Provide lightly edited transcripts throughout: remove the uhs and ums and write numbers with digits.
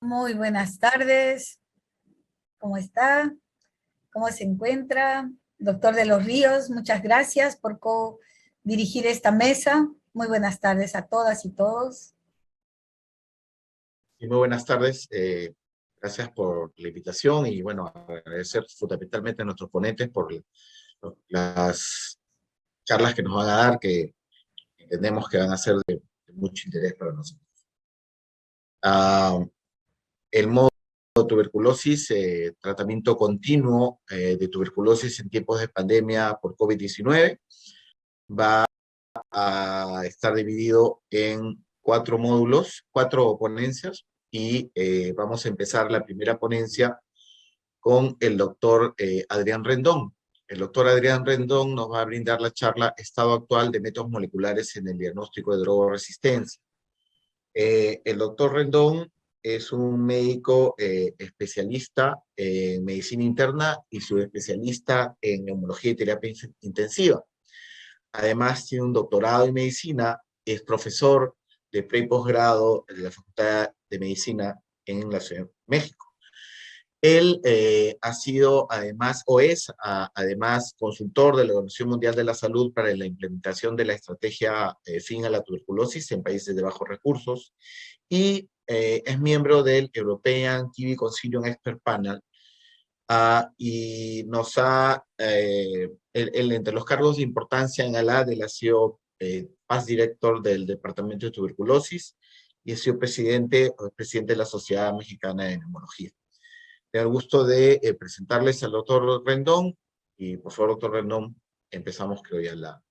Muy buenas tardes. ¿Cómo está? ¿Cómo se encuentra? Doctor de los Ríos, muchas gracias por dirigir esta mesa. Muy buenas tardes a todas y todos. Y muy buenas tardes. Gracias por la invitación y bueno, agradecer fundamentalmente a nuestros ponentes por las charlas que nos van a dar, que entendemos que van a ser de mucho interés para nosotros. El módulo de tuberculosis, tratamiento continuo de tuberculosis en tiempos de pandemia por COVID-19, va a estar dividido en 4 módulos, 4 ponencias, y vamos a empezar la primera ponencia con el doctor Adrián Rendón. El doctor Adrián Rendón nos va a brindar la charla Estado actual de métodos moleculares en el diagnóstico de drogaresistencia. El doctor Rendón es un médico especialista en medicina interna y subespecialista en neumología y terapia intensiva. Además, tiene un doctorado en medicina, es profesor de pre y posgrado de la Facultad de Medicina en la Ciudad de México. Él ha sido además, además, consultor de la Organización Mundial de la Salud para la implementación de la estrategia fin a la tuberculosis en países de bajos recursos y es miembro del European TB Consilium Expert Panel. Y nos ha, entre los cargos de importancia en ALAD, él ha sido Past Director del Departamento de Tuberculosis y ha sido presidente de la Sociedad Mexicana de Neumología. Tengo el gusto de presentarles al doctor Rendón, y por favor, doctor Rendón, empezamos creo ya la...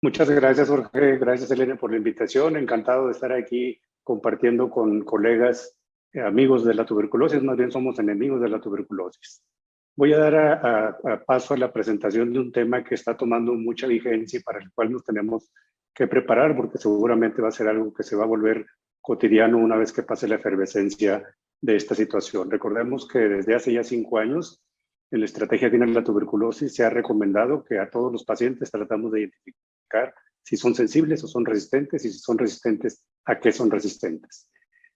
Muchas gracias, Jorge. Gracias, Elena, por la invitación. Encantado de estar aquí compartiendo con colegas, amigos de la tuberculosis. Más bien somos enemigos de la tuberculosis. Voy a dar paso a la presentación de un tema que está tomando mucha vigencia y para el cual nos tenemos que preparar, porque seguramente va a ser algo que se va a volver cotidiano una vez que pase la efervescencia de esta situación. Recordemos que desde hace ya 5 años, en la estrategia final de la tuberculosis se ha recomendado que a todos los pacientes tratamos de identificar si son sensibles o son resistentes, y si son resistentes, a qué son resistentes.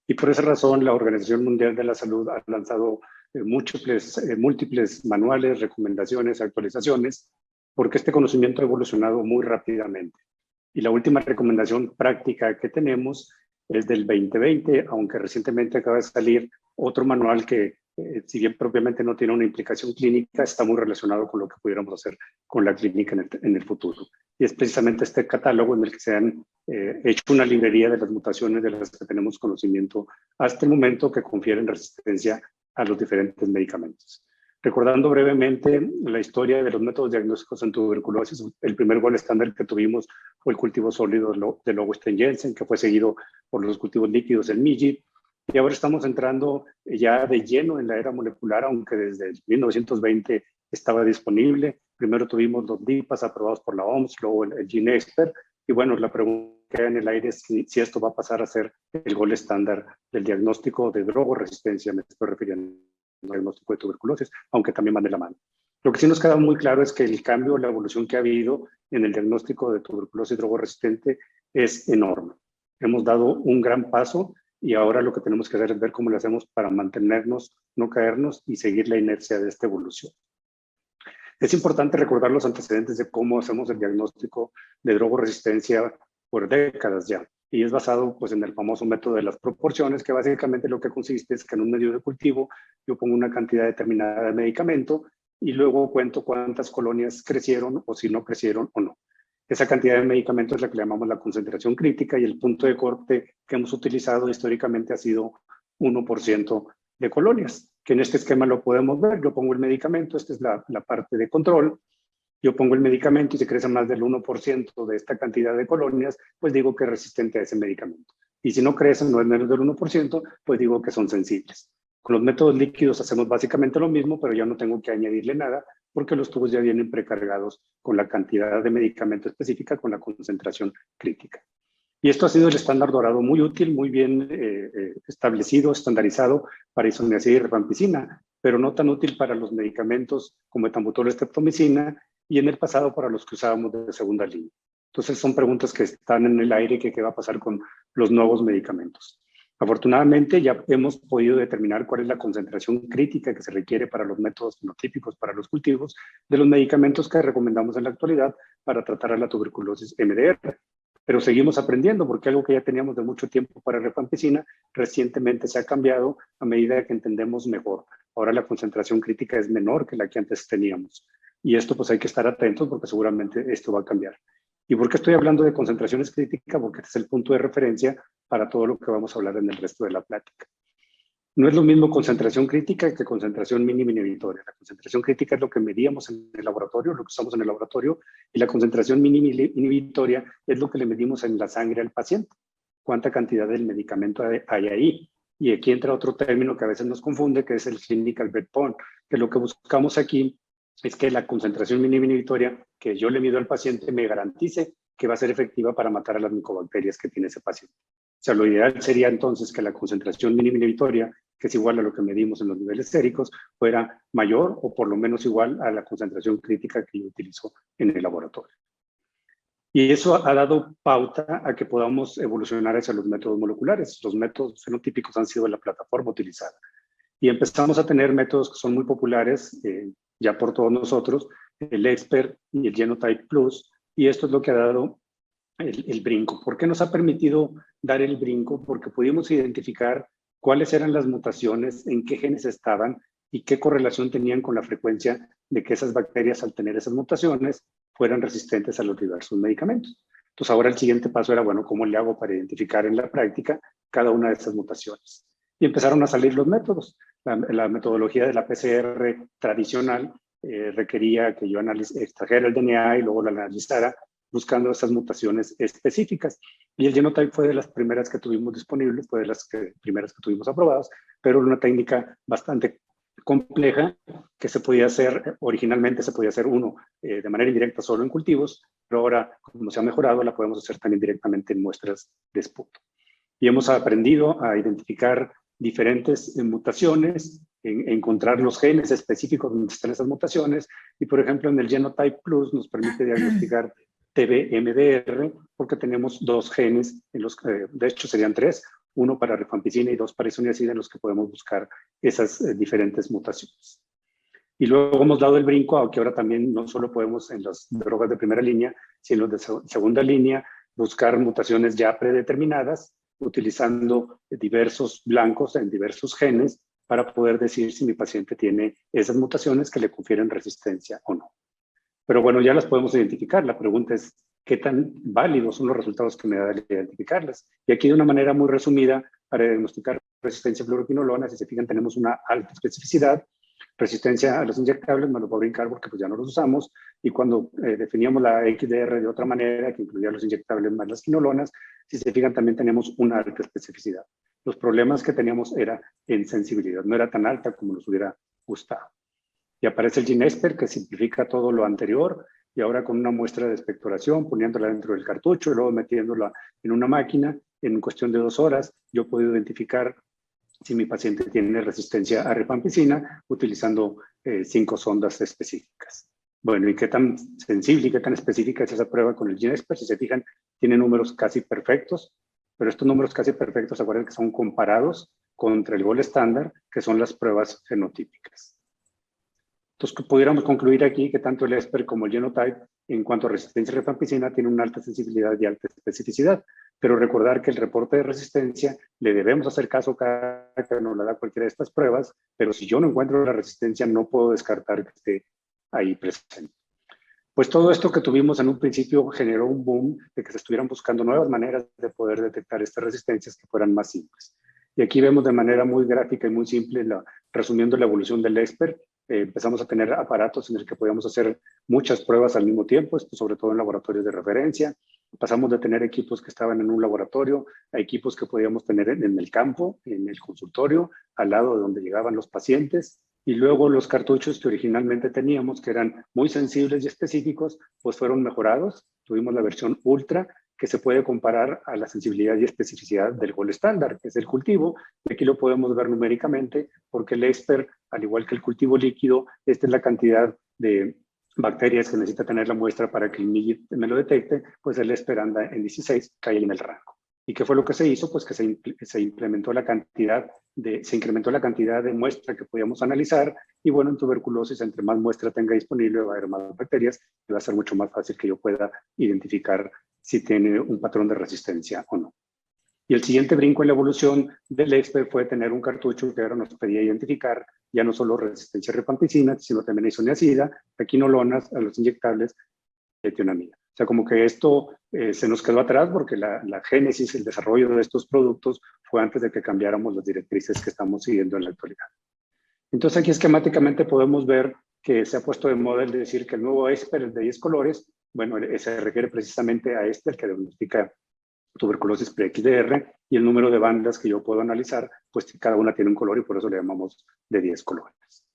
Y por esa razón, la Organización Mundial de la Salud ha lanzado múltiples manuales, recomendaciones, actualizaciones, porque este conocimiento ha evolucionado muy rápidamente. Y la última recomendación práctica que tenemos es del 2020, aunque recientemente acaba de salir otro manual que, si bien propiamente no tiene una implicación clínica, está muy relacionado con lo que pudiéramos hacer con la clínica en el futuro. Y es precisamente este catálogo en el que se han hecho una librería de las mutaciones de las que tenemos conocimiento hasta el momento que confieren resistencia a los diferentes medicamentos. Recordando brevemente la historia de los métodos diagnósticos en tuberculosis, el primer gol estándar que tuvimos fue el cultivo sólido de Lowenstein-Jensen, que fue seguido por los cultivos líquidos del MIGI, y ahora estamos entrando ya de lleno en la era molecular, aunque desde 1920 estaba disponible. Primero tuvimos los DIPAs aprobados por la OMS, luego el GeneXpert, y bueno, la pregunta que queda en el aire es si esto va a pasar a ser el gol estándar del diagnóstico de drogoresistencia, me estoy refiriendo al diagnóstico de tuberculosis, aunque también van de la mano. Lo que sí nos queda muy claro es que el cambio, la evolución que ha habido en el diagnóstico de tuberculosis drogoresistente es enorme. Hemos dado un gran paso y ahora lo que tenemos que hacer es ver cómo lo hacemos para mantenernos, no caernos y seguir la inercia de esta evolución. Es importante recordar los antecedentes de cómo hacemos el diagnóstico de drogoresistencia por décadas ya. Y es basado pues, en el famoso método de las proporciones, que básicamente lo que consiste es que en un medio de cultivo yo pongo una cantidad determinada de medicamento y luego cuento cuántas colonias crecieron o si no crecieron o no. Esa cantidad de medicamentos es la que le llamamos la concentración crítica y el punto de corte que hemos utilizado históricamente ha sido 1% de colonias, que en este esquema lo podemos ver. Yo pongo el medicamento, esta es la parte de control. Yo pongo el medicamento y si crece más del 1% de esta cantidad de colonias, pues digo que es resistente a ese medicamento. Y si no crece, no es menos del 1%, pues digo que son sensibles. Con los métodos líquidos hacemos básicamente lo mismo, pero ya no tengo que añadirle nada porque los tubos ya vienen precargados con la cantidad de medicamento específica, con la concentración crítica. Y esto ha sido el estándar dorado muy útil, muy bien establecido, estandarizado para isoniazida y rifampicina, pero no tan útil para los medicamentos como etambutol, estreptomicina, y en el pasado para los que usábamos de segunda línea. Entonces son preguntas que están en el aire, que qué va a pasar con los nuevos medicamentos. Afortunadamente ya hemos podido determinar cuál es la concentración crítica que se requiere para los métodos fenotípicos, para los cultivos, de los medicamentos que recomendamos en la actualidad para tratar a la tuberculosis MDR. Pero seguimos aprendiendo porque algo que ya teníamos de mucho tiempo para rifampicina recientemente se ha cambiado a medida que entendemos mejor. Ahora la concentración crítica es menor que la que antes teníamos. Y esto pues hay que estar atentos porque seguramente esto va a cambiar. ¿Y por qué estoy hablando de concentraciones críticas? Porque este es el punto de referencia para todo lo que vamos a hablar en el resto de la plática. No es lo mismo concentración crítica que concentración mínima inhibitoria. La concentración crítica es lo que medíamos en el laboratorio, lo que usamos en el laboratorio, y la concentración mínima inhibitoria es lo que le medimos en la sangre al paciente. Cuánta cantidad del medicamento hay ahí. Y aquí entra otro término que a veces nos confunde, que es el clinical breakpoint, que lo que buscamos aquí es que la concentración mínima inhibitoria que yo le mido al paciente me garantice que va a ser efectiva para matar a las micobacterias que tiene ese paciente. O sea, lo ideal sería entonces que la concentración mínima inhibitoria, que es igual a lo que medimos en los niveles séricos, fuera mayor o por lo menos igual a la concentración crítica que yo utilizo en el laboratorio. Y eso ha dado pauta a que podamos evolucionar hacia los métodos moleculares. Los métodos fenotípicos han sido la plataforma utilizada. Y empezamos a tener métodos que son muy populares ya por todos nosotros, el ExPERT y el Genotype Plus, y esto es lo que ha dado el brinco. ¿Por qué nos ha permitido dar el brinco? Porque pudimos identificar cuáles eran las mutaciones, en qué genes estaban y qué correlación tenían con la frecuencia de que esas bacterias, al tener esas mutaciones, fueran resistentes a los diversos medicamentos. Entonces ahora el siguiente paso era, bueno, ¿cómo le hago para identificar en la práctica cada una de esas mutaciones? Y empezaron a salir los métodos. La metodología de la PCR tradicional requería que yo extrajera el DNA y luego lo analizara buscando esas mutaciones específicas. Y el Genotype fue de las primeras que tuvimos disponibles, fue de las primeras que tuvimos aprobadas, pero una técnica bastante compleja que se podía hacer, originalmente se podía hacer de manera indirecta solo en cultivos, pero ahora, como se ha mejorado, la podemos hacer también directamente en muestras de esputo. Y hemos aprendido a identificar diferentes mutaciones, encontrar los genes específicos donde están esas mutaciones, y por ejemplo en el Genotype Plus nos permite diagnosticar TB-MDR, porque tenemos dos genes, de hecho serían tres, uno para rifampicina y dos para isoniazida, en los que podemos buscar esas diferentes mutaciones. Y luego hemos dado el brinco a que ahora también no solo podemos en las drogas de primera línea, sino de segunda línea, buscar mutaciones ya predeterminadas, utilizando diversos blancos en diversos genes para poder decir si mi paciente tiene esas mutaciones que le confieren resistencia o no. Pero bueno, ya las podemos identificar. La pregunta es, ¿qué tan válidos son los resultados que me da de identificarlas? Y aquí de una manera muy resumida, para diagnosticar resistencia a fluoroquinolona, si se fijan, tenemos una alta especificidad. Resistencia a los inyectables, me lo puedo brincar porque pues ya no los usamos. Y cuando definíamos la XDR de otra manera, que incluía los inyectables más las quinolonas, si se fijan, también tenemos una alta especificidad. Los problemas que teníamos era en sensibilidad, no era tan alta como nos hubiera gustado. Y aparece el GeneXpert, que simplifica todo lo anterior, y ahora con una muestra de espectoración, poniéndola dentro del cartucho y luego metiéndola en una máquina, en cuestión de 2 horas, yo puedo identificar si mi paciente tiene resistencia a rifampicina utilizando 5 sondas específicas. Bueno, ¿y qué tan sensible y qué tan específica es esa prueba con el GeneXpert? Si se fijan, tiene números casi perfectos, pero estos números casi perfectos, acuérdense que son comparados contra el gold estándar, que son las pruebas fenotípicas. Entonces, pudiéramos concluir aquí que tanto el ExPERT como el Genotype, en cuanto a resistencia a rifampicina, tienen una alta sensibilidad y alta especificidad. Pero recordar que el reporte de resistencia le debemos hacer caso cada que nos la da cualquiera de estas pruebas, pero si yo no encuentro la resistencia, no puedo descartar que esté ahí presente. Pues todo esto que tuvimos en un principio generó un boom de que se estuvieran buscando nuevas maneras de poder detectar estas resistencias que fueran más simples. Y aquí vemos de manera muy gráfica y muy simple, resumiendo la evolución del ExPERT. Empezamos a tener aparatos en los que podíamos hacer muchas pruebas al mismo tiempo, esto sobre todo en laboratorios de referencia. Pasamos de tener equipos que estaban en un laboratorio a equipos que podíamos tener en el campo, en el consultorio, al lado de donde llegaban los pacientes. Y luego los cartuchos que originalmente teníamos, que eran muy sensibles y específicos, pues fueron mejorados. Tuvimos la versión Ultra, que se puede comparar a la sensibilidad y especificidad del gold estándar, que es el cultivo, y aquí lo podemos ver numéricamente, porque el ExPERT, al igual que el cultivo líquido, esta es la cantidad de bacterias que necesita tener la muestra para que el MIGIT me lo detecte, pues el ESPER anda en 16, cae en el rango. ¿Y qué fue lo que se hizo? Pues que se incrementó la cantidad de muestra que podíamos analizar, y bueno, en tuberculosis, entre más muestra tenga disponible, va a haber más bacterias y va a ser mucho más fácil que yo pueda identificar si tiene un patrón de resistencia o no. Y el siguiente brinco en la evolución del EXPER fue tener un cartucho que ahora nos pedía identificar ya no solo resistencia a rifampicina, sino también a isoniazida, a quinolonas, a los inyectables, y a etionamida. O sea, como que esto se nos quedó atrás porque la génesis, el desarrollo de estos productos fue antes de que cambiáramos las directrices que estamos siguiendo en la actualidad. Entonces aquí esquemáticamente podemos ver que se ha puesto de moda el decir que el nuevo EXPER, el de 10 colores, bueno, se refiere precisamente a este, el que diagnostica tuberculosis pre-XDR, y el número de bandas que yo puedo analizar, pues cada una tiene un color y por eso le llamamos de 10 colores.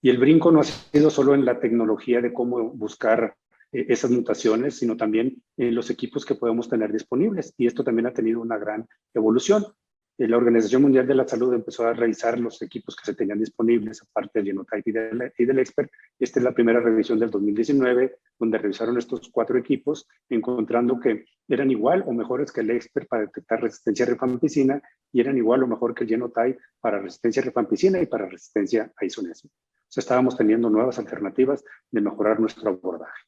Y el brinco no ha sido solo en la tecnología de cómo buscar esas mutaciones, sino también en los equipos que podemos tener disponibles. Y esto también ha tenido una gran evolución. La Organización Mundial de la Salud empezó a revisar los equipos que se tenían disponibles, aparte del Genotype y del EXPER. Esta es la primera revisión del 2019, donde revisaron estos 4 equipos, encontrando que eran igual o mejores que el EXPER para detectar resistencia a rifampicina, y eran igual o mejor que el Genotype para resistencia a rifampicina y para resistencia a isoniazida. O sea, estábamos teniendo nuevas alternativas de mejorar nuestro abordaje.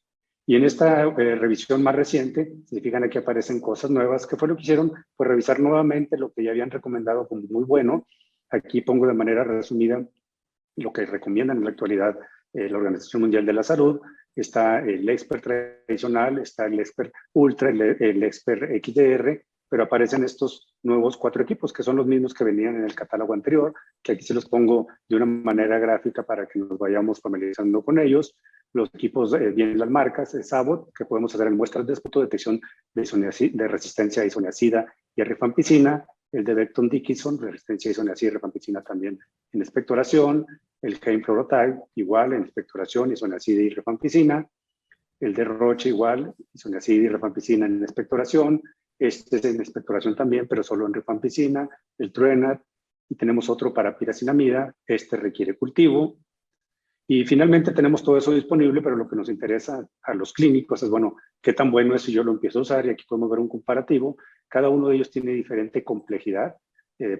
Y en esta revisión más reciente, se fijan aquí aparecen cosas nuevas. ¿Qué fue lo que hicieron? Pues revisar nuevamente lo que ya habían recomendado como muy bueno. Aquí pongo de manera resumida lo que recomiendan en la actualidad la Organización Mundial de la Salud. Está el EXPER tradicional, está el EXPER Ultra, el EXPER XDR, pero aparecen estos nuevos 4 equipos, que son los mismos que venían en el catálogo anterior, que aquí se los pongo de una manera gráfica para que nos vayamos familiarizando con ellos. Los equipos vienen las marcas, es Abbott, que podemos hacer en muestras de esputo detección de resistencia a isoniazida y a rifampicina, el de Becton Dickinson, resistencia a isoniazida y rifampicina también en expectoración, el Hain Fluorotype, igual en expectoración, isoniazida y rifampicina, el de Roche igual, isoniazida y rifampicina en expectoración, este es en expectoración también, pero solo en rifampicina, el Truenat, y tenemos otro para piracinamida, este requiere cultivo. Y finalmente tenemos todo eso disponible, pero lo que nos interesa a los clínicos es, bueno, qué tan bueno es si yo lo empiezo a usar, y aquí podemos ver un comparativo. Cada uno de ellos tiene diferente complejidad,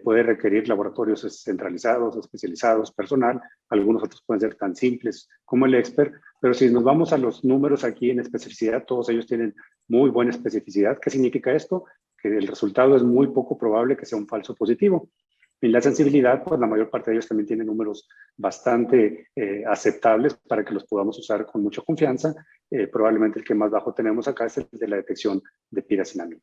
puede requerir laboratorios centralizados, especializados, personal, algunos otros pueden ser tan simples como el EXPER, pero si nos vamos a los números aquí en especificidad, todos ellos tienen muy buena especificidad. ¿Qué significa esto? Que el resultado es muy poco probable que sea un falso positivo. En la sensibilidad, pues la mayor parte de ellos también tienen números bastante aceptables para que los podamos usar con mucha confianza. Probablemente el que más bajo tenemos acá es el de la detección de piracinamida.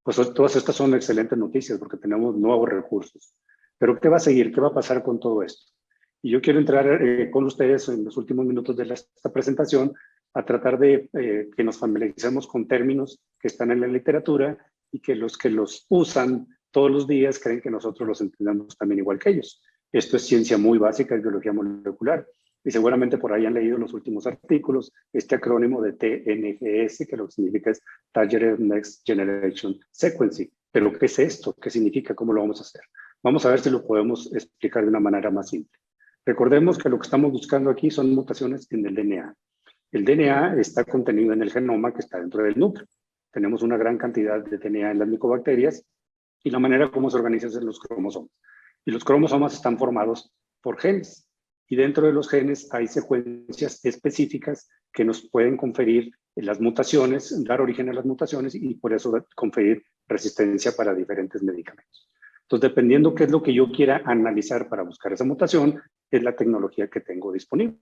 Pues todas estas son excelentes noticias porque tenemos nuevos recursos. Pero ¿qué va a seguir? ¿Qué va a pasar con todo esto? Y yo quiero entrar con ustedes en los últimos minutos de esta presentación a tratar de que nos familiaricemos con términos que están en la literatura y que los usan todos los días creen que nosotros los entendamos también igual que ellos. Esto es ciencia muy básica, es biología molecular. Y seguramente por ahí han leído los últimos artículos, este acrónimo de TNGS, que lo que significa es Targeted Next Generation Sequencing. Pero ¿qué es esto? ¿Qué significa? ¿Cómo lo vamos a hacer? Vamos a ver si lo podemos explicar de una manera más simple. Recordemos que lo que estamos buscando aquí son mutaciones en el DNA. El DNA está contenido en el genoma que está dentro del núcleo. Tenemos una gran cantidad de DNA en las micobacterias y la manera como se organizan son los cromosomas. Y los cromosomas están formados por genes. Y dentro de los genes hay secuencias específicas que nos pueden conferir las mutaciones, dar origen a las mutaciones y por eso conferir resistencia para diferentes medicamentos. Entonces, dependiendo qué es lo que yo quiera analizar para buscar esa mutación, es la tecnología que tengo disponible.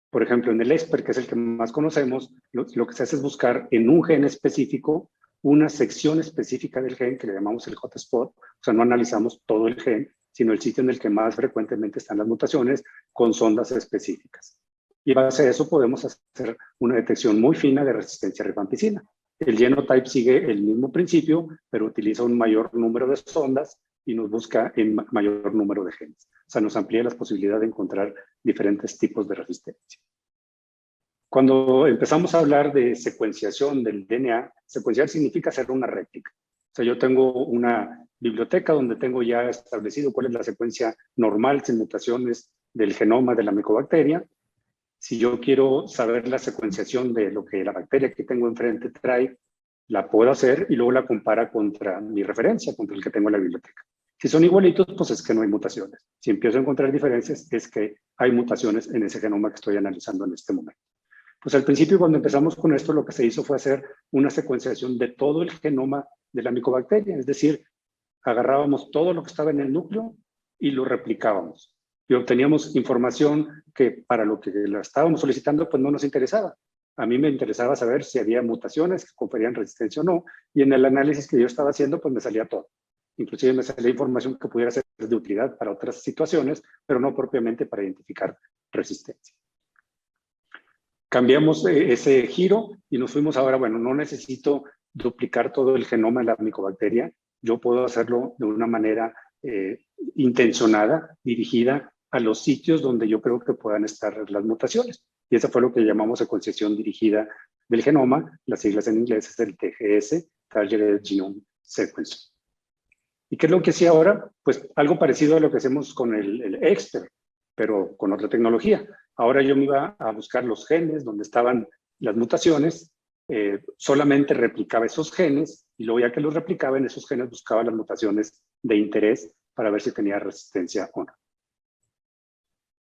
Por ejemplo, en el EXPER, que es el que más conocemos, lo que se hace es buscar en un gen específico una sección específica del gen que le llamamos el hotspot. O sea, no analizamos todo el gen, sino el sitio en el que más frecuentemente están las mutaciones con sondas específicas. Y a base de eso podemos hacer una detección muy fina de resistencia a rifampicina. El Genotype sigue el mismo principio, pero utiliza un mayor número de sondas y nos busca en mayor número de genes. O sea, nos amplía las posibilidades de encontrar diferentes tipos de resistencia. Cuando empezamos a hablar de secuenciación del DNA, secuenciar significa hacer una réplica. O sea, yo tengo una biblioteca donde tengo ya establecido cuál es la secuencia normal sin mutaciones del genoma de la micobacteria, Si yo quiero saber la secuenciación de lo que la bacteria que tengo enfrente trae, la puedo hacer y luego la compara contra mi referencia, contra el que tengo en la biblioteca. Si son igualitos, pues es que no hay mutaciones. Si empiezo a encontrar diferencias, es que hay mutaciones en ese genoma que estoy analizando en este momento. Pues al principio, cuando empezamos con esto, lo que se hizo fue hacer una secuenciación de todo el genoma de la micobacteria, es decir, agarrábamos todo lo que estaba en el núcleo y lo replicábamos. Y obteníamos información que para lo que la estábamos solicitando, pues no nos interesaba. A mí me interesaba saber si había mutaciones que conferían resistencia o no, y en el análisis que yo estaba haciendo, pues me salía todo. Inclusive me salía información que pudiera ser de utilidad para otras situaciones, pero no propiamente para identificar resistencia. Cambiamos ese giro y nos fuimos ahora, bueno, no necesito duplicar todo el genoma de la micobacteria, yo puedo hacerlo de una manera intencionada, dirigida a los sitios donde yo creo que puedan estar las mutaciones. Y eso fue lo que llamamos secuenciación dirigida del genoma, las siglas en inglés es el TGS, Targeted Genome Sequencing. ¿Y qué es lo que hacía ahora? Pues algo parecido a lo que hacemos con el ExPER, pero con otra tecnología. Ahora yo me iba a buscar los genes donde estaban las mutaciones, solamente replicaba esos genes y luego ya que los replicaba en esos genes buscaba las mutaciones de interés para ver si tenía resistencia o no.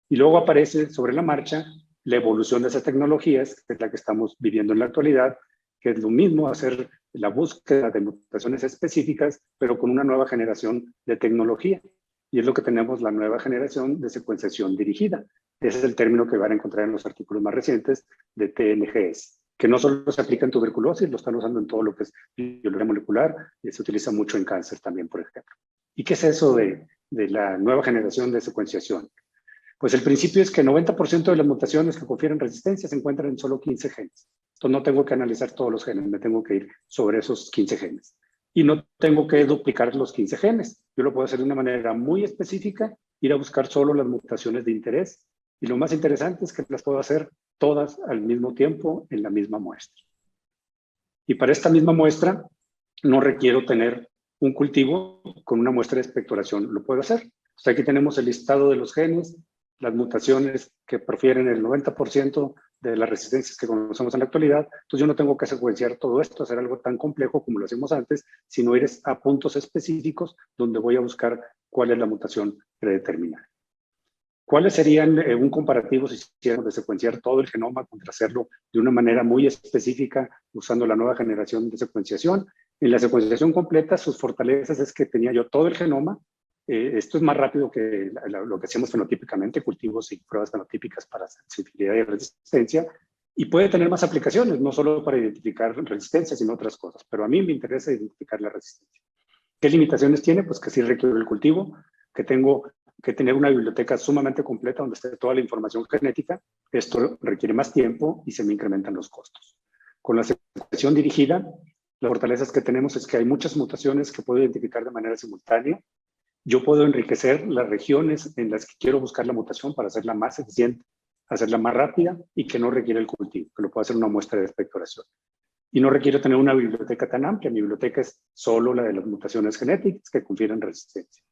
Y luego aparece sobre la marcha la evolución de esas tecnologías, que es la que estamos viviendo en la actualidad, que es lo mismo hacer la búsqueda de mutaciones específicas, pero con una nueva generación de tecnología. Y es lo que tenemos, la nueva generación de secuenciación dirigida. Ese es el término que van a encontrar en los artículos más recientes de TNGS, que no solo se aplica en tuberculosis, lo están usando en todo lo que es biología molecular, y se utiliza mucho en cáncer también, por ejemplo. ¿Y qué es eso de la nueva generación de secuenciación? Pues el principio es que 90% de las mutaciones que confieren resistencia se encuentran en solo 15 genes. Entonces no tengo que analizar todos los genes, me tengo que ir sobre esos 15 genes. Y no tengo que duplicar los 15 genes. Yo lo puedo hacer de una manera muy específica, ir a buscar solo las mutaciones de interés. Y lo más interesante es que las puedo hacer todas al mismo tiempo en la misma muestra. Y para esta misma muestra no requiero tener un cultivo con una muestra de espectoración. Lo puedo hacer. O sea, aquí tenemos el listado de los genes, las mutaciones que profieren el 90% de las resistencias que conocemos en la actualidad. Entonces yo no tengo que secuenciar todo esto, hacer algo tan complejo como lo hacíamos antes, sino ir a puntos específicos donde voy a buscar cuál es la mutación predeterminada. ¿Cuáles serían un comparativo si hiciéramos de secuenciar todo el genoma contra hacerlo de una manera muy específica usando la nueva generación de secuenciación? En la secuenciación completa, sus fortalezas es que tenía yo todo el genoma. Esto es más rápido que lo que hacemos fenotípicamente, cultivos y pruebas fenotípicas para sensibilidad y resistencia, y puede tener más aplicaciones, no solo para identificar resistencia, sino otras cosas, pero a mí me interesa identificar la resistencia. ¿Qué limitaciones tiene? Pues que sí requiere el cultivo, que tengo que tener una biblioteca sumamente completa donde esté toda la información genética. Esto requiere más tiempo y se me incrementan los costos. Con la secuenciación dirigida, las fortalezas que tenemos es que hay muchas mutaciones que puedo identificar de manera simultánea. Yo puedo enriquecer las regiones en las que quiero buscar la mutación para hacerla más eficiente, hacerla más rápida y que no requiere el cultivo, que lo puedo hacer una muestra de espectoración. Y no requiero tener una biblioteca tan amplia. Mi biblioteca es solo la de las mutaciones genéticas que confieren resistencia.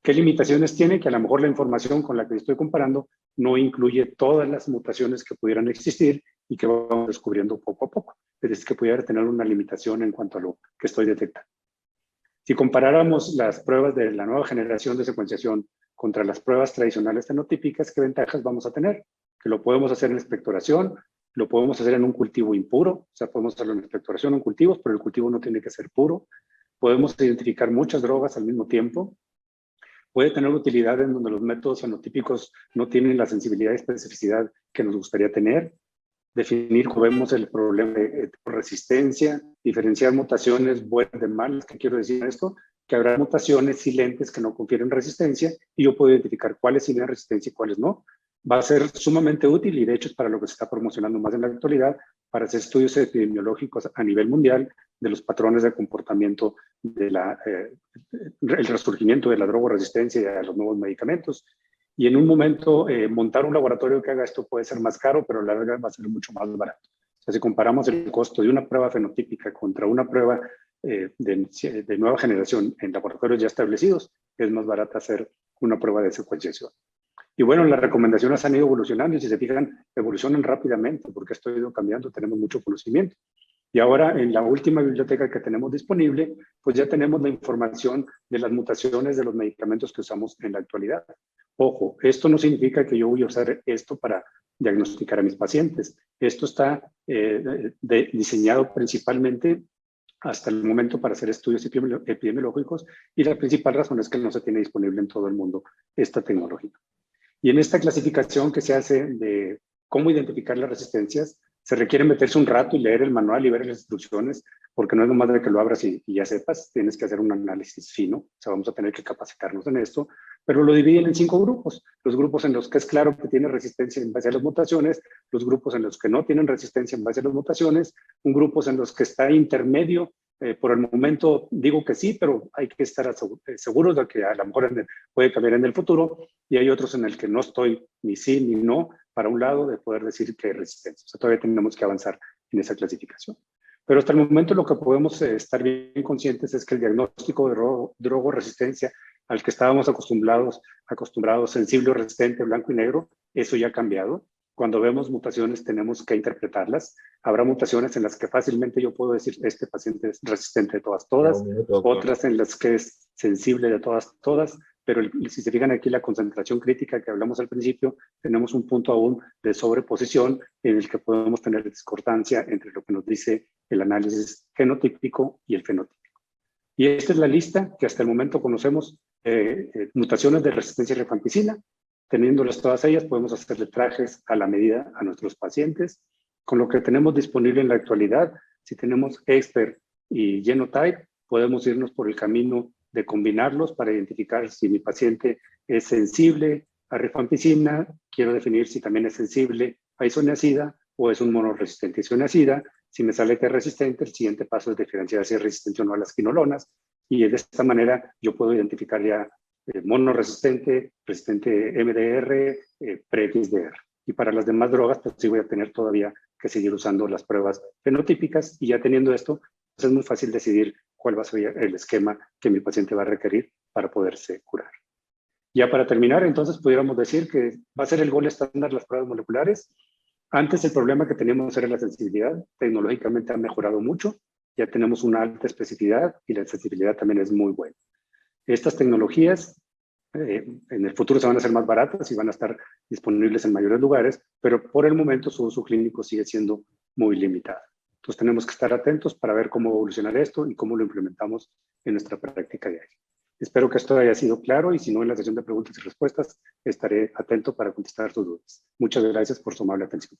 ¿Qué limitaciones tiene? Que a lo mejor la información con la que estoy comparando no incluye todas las mutaciones que pudieran existir y que vamos descubriendo poco a poco. Es decir, que pudiera tener una limitación en cuanto a lo que estoy detectando. Si comparáramos las pruebas de la nueva generación de secuenciación contra las pruebas tradicionales fenotípicas, ¿qué ventajas vamos a tener? Que lo podemos hacer en espectoración, lo podemos hacer en un cultivo impuro, o sea, podemos hacerlo en espectoración o en cultivos, pero el cultivo no tiene que ser puro. Podemos identificar muchas drogas al mismo tiempo. Puede tener utilidad en donde los métodos fenotípicos no tienen la sensibilidad y especificidad que nos gustaría tener. Definir, como vemos, el problema de resistencia, diferenciar mutaciones buenas de malas. ¿Qué quiero decir esto? Que habrá mutaciones silentes que no confieren resistencia y yo puedo identificar cuáles tienen resistencia y cuáles no. Va a ser sumamente útil y de hecho es para lo que se está promocionando más en la actualidad, para hacer estudios epidemiológicos a nivel mundial de los patrones de comportamiento de el resurgimiento de la drogoresistencia y de los nuevos medicamentos. Y en un momento montar un laboratorio que haga esto puede ser más caro, pero a la larga va a ser mucho más barato. O sea, si comparamos el costo de una prueba fenotípica contra una prueba de nueva generación en laboratorios ya establecidos, es más barata hacer una prueba de secuenciación. Y bueno, las recomendaciones han ido evolucionando y si se fijan, evolucionan rápidamente porque esto ha ido cambiando, tenemos mucho conocimiento. Y ahora en la última biblioteca que tenemos disponible, pues ya tenemos la información de las mutaciones de los medicamentos que usamos en la actualidad. Ojo, esto no significa que yo voy a usar esto para diagnosticar a mis pacientes. Esto está diseñado principalmente hasta el momento para hacer estudios epidemiológicos y la principal razón es que no se tiene disponible en todo el mundo esta tecnología. Y en esta clasificación que se hace de cómo identificar las resistencias, se requiere meterse un rato y leer el manual y ver las instrucciones, porque no es nomás de que lo abras y ya sepas, tienes que hacer un análisis fino, o sea, vamos a tener que capacitarnos en esto, pero lo dividen en 5 grupos. Los grupos en los que es claro que tiene resistencia en base a las mutaciones, los grupos en los que no tienen resistencia en base a las mutaciones, un grupos en los que está intermedio. Por el momento digo que sí, pero hay que estar seguros de que a lo mejor puede cambiar en el futuro, y hay otros en el que no estoy ni sí ni no, para un lado de poder decir que hay resistencia. O sea, todavía tenemos que avanzar en esa clasificación. Pero hasta el momento lo que podemos estar bien conscientes es que el diagnóstico de drogoresistencia al que estábamos acostumbrados, sensible o resistente, blanco y negro, eso ya ha cambiado. Cuando vemos mutaciones tenemos que interpretarlas. Habrá mutaciones en las que fácilmente yo puedo decir este paciente es resistente de todas, otras en las que es sensible de todas, pero si se fijan aquí la concentración crítica que hablamos al principio, tenemos un punto aún de sobreposición en el que podemos tener discordancia entre lo que nos dice el análisis genotípico y el fenotípico. Y esta es la lista que hasta el momento conocemos, mutaciones de resistencia a rifampicina. Teniéndolas todas ellas, podemos hacerle trajes a la medida a nuestros pacientes. Con lo que tenemos disponible en la actualidad, si tenemos Expert y Genotype, podemos irnos por el camino de combinarlos para identificar si mi paciente es sensible a rifampicina, quiero definir si también es sensible a isoniazida o es un monoresistente a isoniazida. Si me sale que es resistente, el siguiente paso es diferenciar si es resistente o no a las quinolonas, y de esta manera yo puedo identificar ya monoresistente, resistente MDR, pre-XDR. Y para las demás drogas, pues sí voy a tener todavía que seguir usando las pruebas fenotípicas, y ya teniendo esto, pues es muy fácil decidir cuál va a ser el esquema que mi paciente va a requerir para poderse curar. Ya para terminar, entonces pudiéramos decir que va a ser el gol estándar las pruebas moleculares. Antes el problema que teníamos era la sensibilidad. Tecnológicamente ha mejorado mucho, ya tenemos una alta especificidad y la sensibilidad también es muy buena. Estas tecnologías en el futuro se van a hacer más baratas y van a estar disponibles en mayores lugares, pero por el momento su uso clínico sigue siendo muy limitado. Entonces tenemos que estar atentos para ver cómo evolucionar esto y cómo lo implementamos en nuestra práctica diaria. Espero que esto haya sido claro, y si no, en la sesión de preguntas y respuestas estaré atento para contestar sus dudas. Muchas gracias por su amable atención.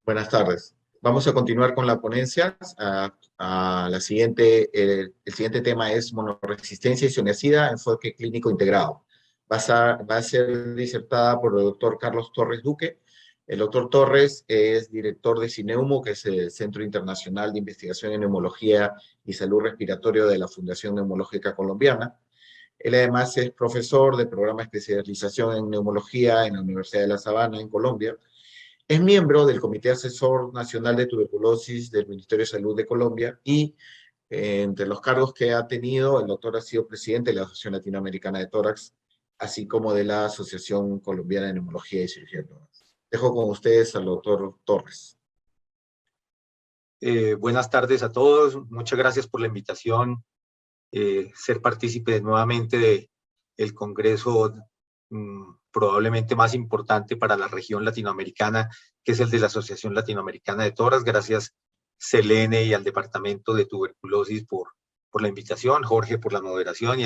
Buenas tardes. Vamos a continuar con la ponencia. El siguiente tema es monoresistencia y isoniazida, enfoque clínico integrado. Va a ser disertada por el doctor Carlos Torres Duque. El doctor Torres es director de CINEUMO, que es el Centro Internacional de Investigación en Neumología y Salud Respiratoria de la Fundación Neumológica Colombiana. Él además es profesor del programa de especialización en neumología en la Universidad de La Sabana, en Colombia. Es miembro del Comité Asesor Nacional de Tuberculosis del Ministerio de Salud de Colombia y Entre los cargos que ha tenido, el doctor ha sido presidente de la Asociación Latinoamericana de Tórax, así como de la Asociación Colombiana de Neumología y Cirugía de Tórax. Dejo con ustedes al doctor Torres. Buenas tardes a todos, muchas gracias por la invitación, ser partícipe nuevamente del Congreso probablemente más importante para la región latinoamericana, que es el de la Asociación Latinoamericana de Tórax. Gracias Selene y al Departamento de Tuberculosis por la invitación, Jorge por la moderación y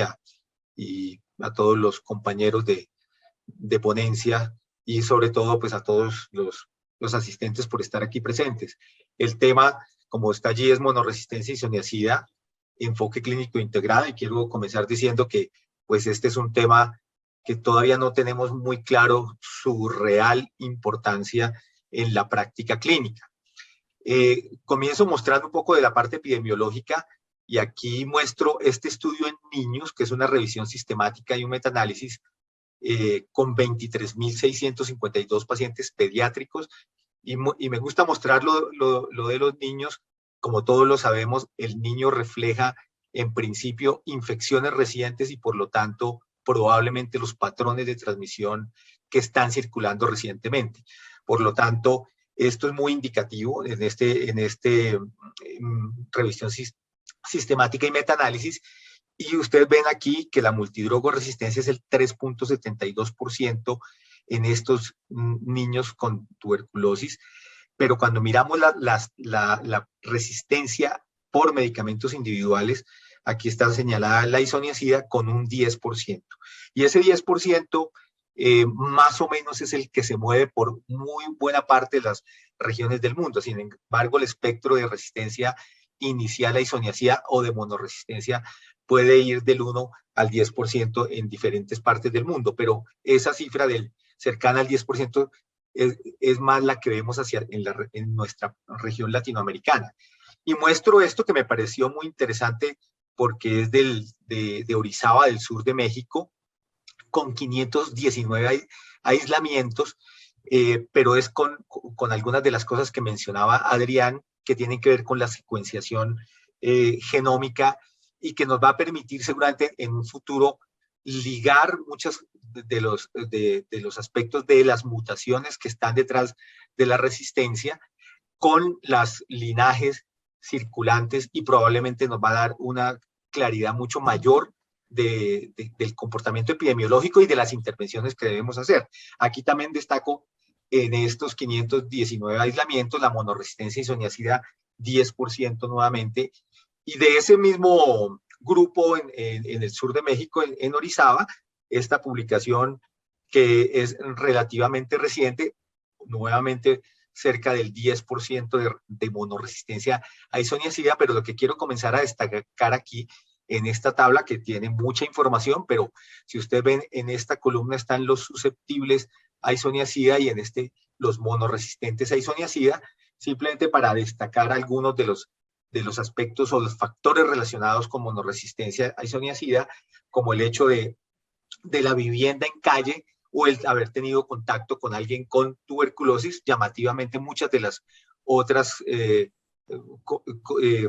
a todos los compañeros de ponencia y sobre todo pues a todos los asistentes por estar aquí presentes. El tema, como está allí, es monorresistencia y isoniazida, enfoque clínico integrado, y quiero comenzar diciendo que pues este es un tema que todavía no tenemos muy claro su real importancia en la práctica clínica. Comienzo mostrando un poco de la parte epidemiológica y aquí muestro este estudio en niños, que es una revisión sistemática y un metaanálisis con 23.652 pacientes pediátricos y me gusta mostrar lo de los niños. Como todos lo sabemos, el niño refleja en principio infecciones recientes y por lo tanto probablemente los patrones de transmisión que están circulando recientemente. Por lo tanto, esto es muy indicativo en este revisión sistemática y metaanálisis. Y ustedes ven aquí que la multidrogoresistencia es el 3.72% en estos niños con tuberculosis. Pero cuando miramos la resistencia por medicamentos individuales, aquí está señalada la isoniazida con un 10%. Y ese 10% más o menos es el que se mueve por muy buena parte de las regiones del mundo. Sin embargo, el espectro de resistencia inicial a isoniazida o de monorresistencia puede ir del 1 al 10% en diferentes partes del mundo, pero esa cifra cercana al 10% es más la que vemos en nuestra región latinoamericana. Y muestro esto que me pareció muy interesante porque es de Orizaba, del sur de México, con 519 aislamientos, pero es con algunas de las cosas que mencionaba Adrián, que tienen que ver con la secuenciación genómica y que nos va a permitir seguramente en un futuro ligar muchos de los aspectos de las mutaciones que están detrás de la resistencia con las linajes circulantes y probablemente nos va a dar una claridad mucho mayor del comportamiento epidemiológico y de las intervenciones que debemos hacer. Aquí también destaco en estos 519 aislamientos la monorresistencia isoniazida 10% nuevamente, y de ese mismo grupo en el sur de México, en Orizaba, esta publicación que es relativamente reciente, nuevamente cerca del 10% de monorresistencia a isoniazida, pero lo que quiero comenzar a destacar aquí en esta tabla, que tiene mucha información, pero si ustedes ven en esta columna están los susceptibles a isoniazida y en los monorresistentes a isoniazida, simplemente para destacar algunos de los aspectos o los factores relacionados con monorresistencia a isoniazida, como el hecho de la vivienda en calle o el haber tenido contacto con alguien con tuberculosis. Llamativamente muchas de las otras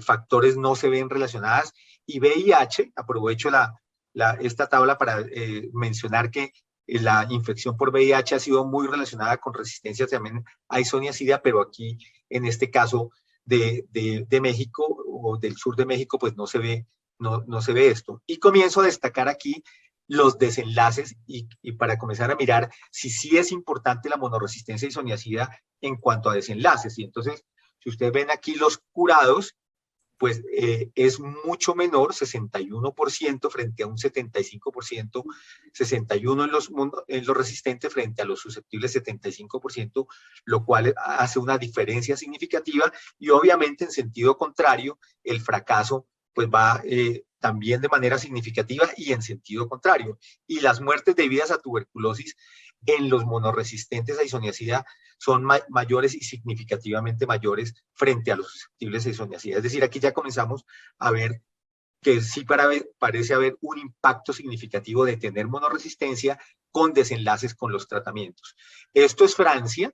factores no se ven relacionadas. Y VIH, aprovecho esta tabla para mencionar que la infección por VIH ha sido muy relacionada con resistencia también a isoniazida, pero aquí en este caso de México o del sur de México pues no se ve esto. Y comienzo a destacar aquí los desenlaces y para comenzar a mirar si sí es importante la monorresistencia isoniazida en cuanto a desenlaces. Y entonces, si ustedes ven aquí los curados, pues es mucho menor, 61% frente a un 75%, 61% en los resistentes frente a los susceptibles 75%, lo cual hace una diferencia significativa. Y obviamente en sentido contrario, el fracaso pues va también de manera significativa y en sentido contrario. Y las muertes debidas a tuberculosis en los monorresistentes a isoniazida son mayores y significativamente mayores frente a los susceptibles a isoniazida. Es decir, aquí ya comenzamos a ver que sí parece haber un impacto significativo de tener monorresistencia con desenlaces con los tratamientos. Esto es Francia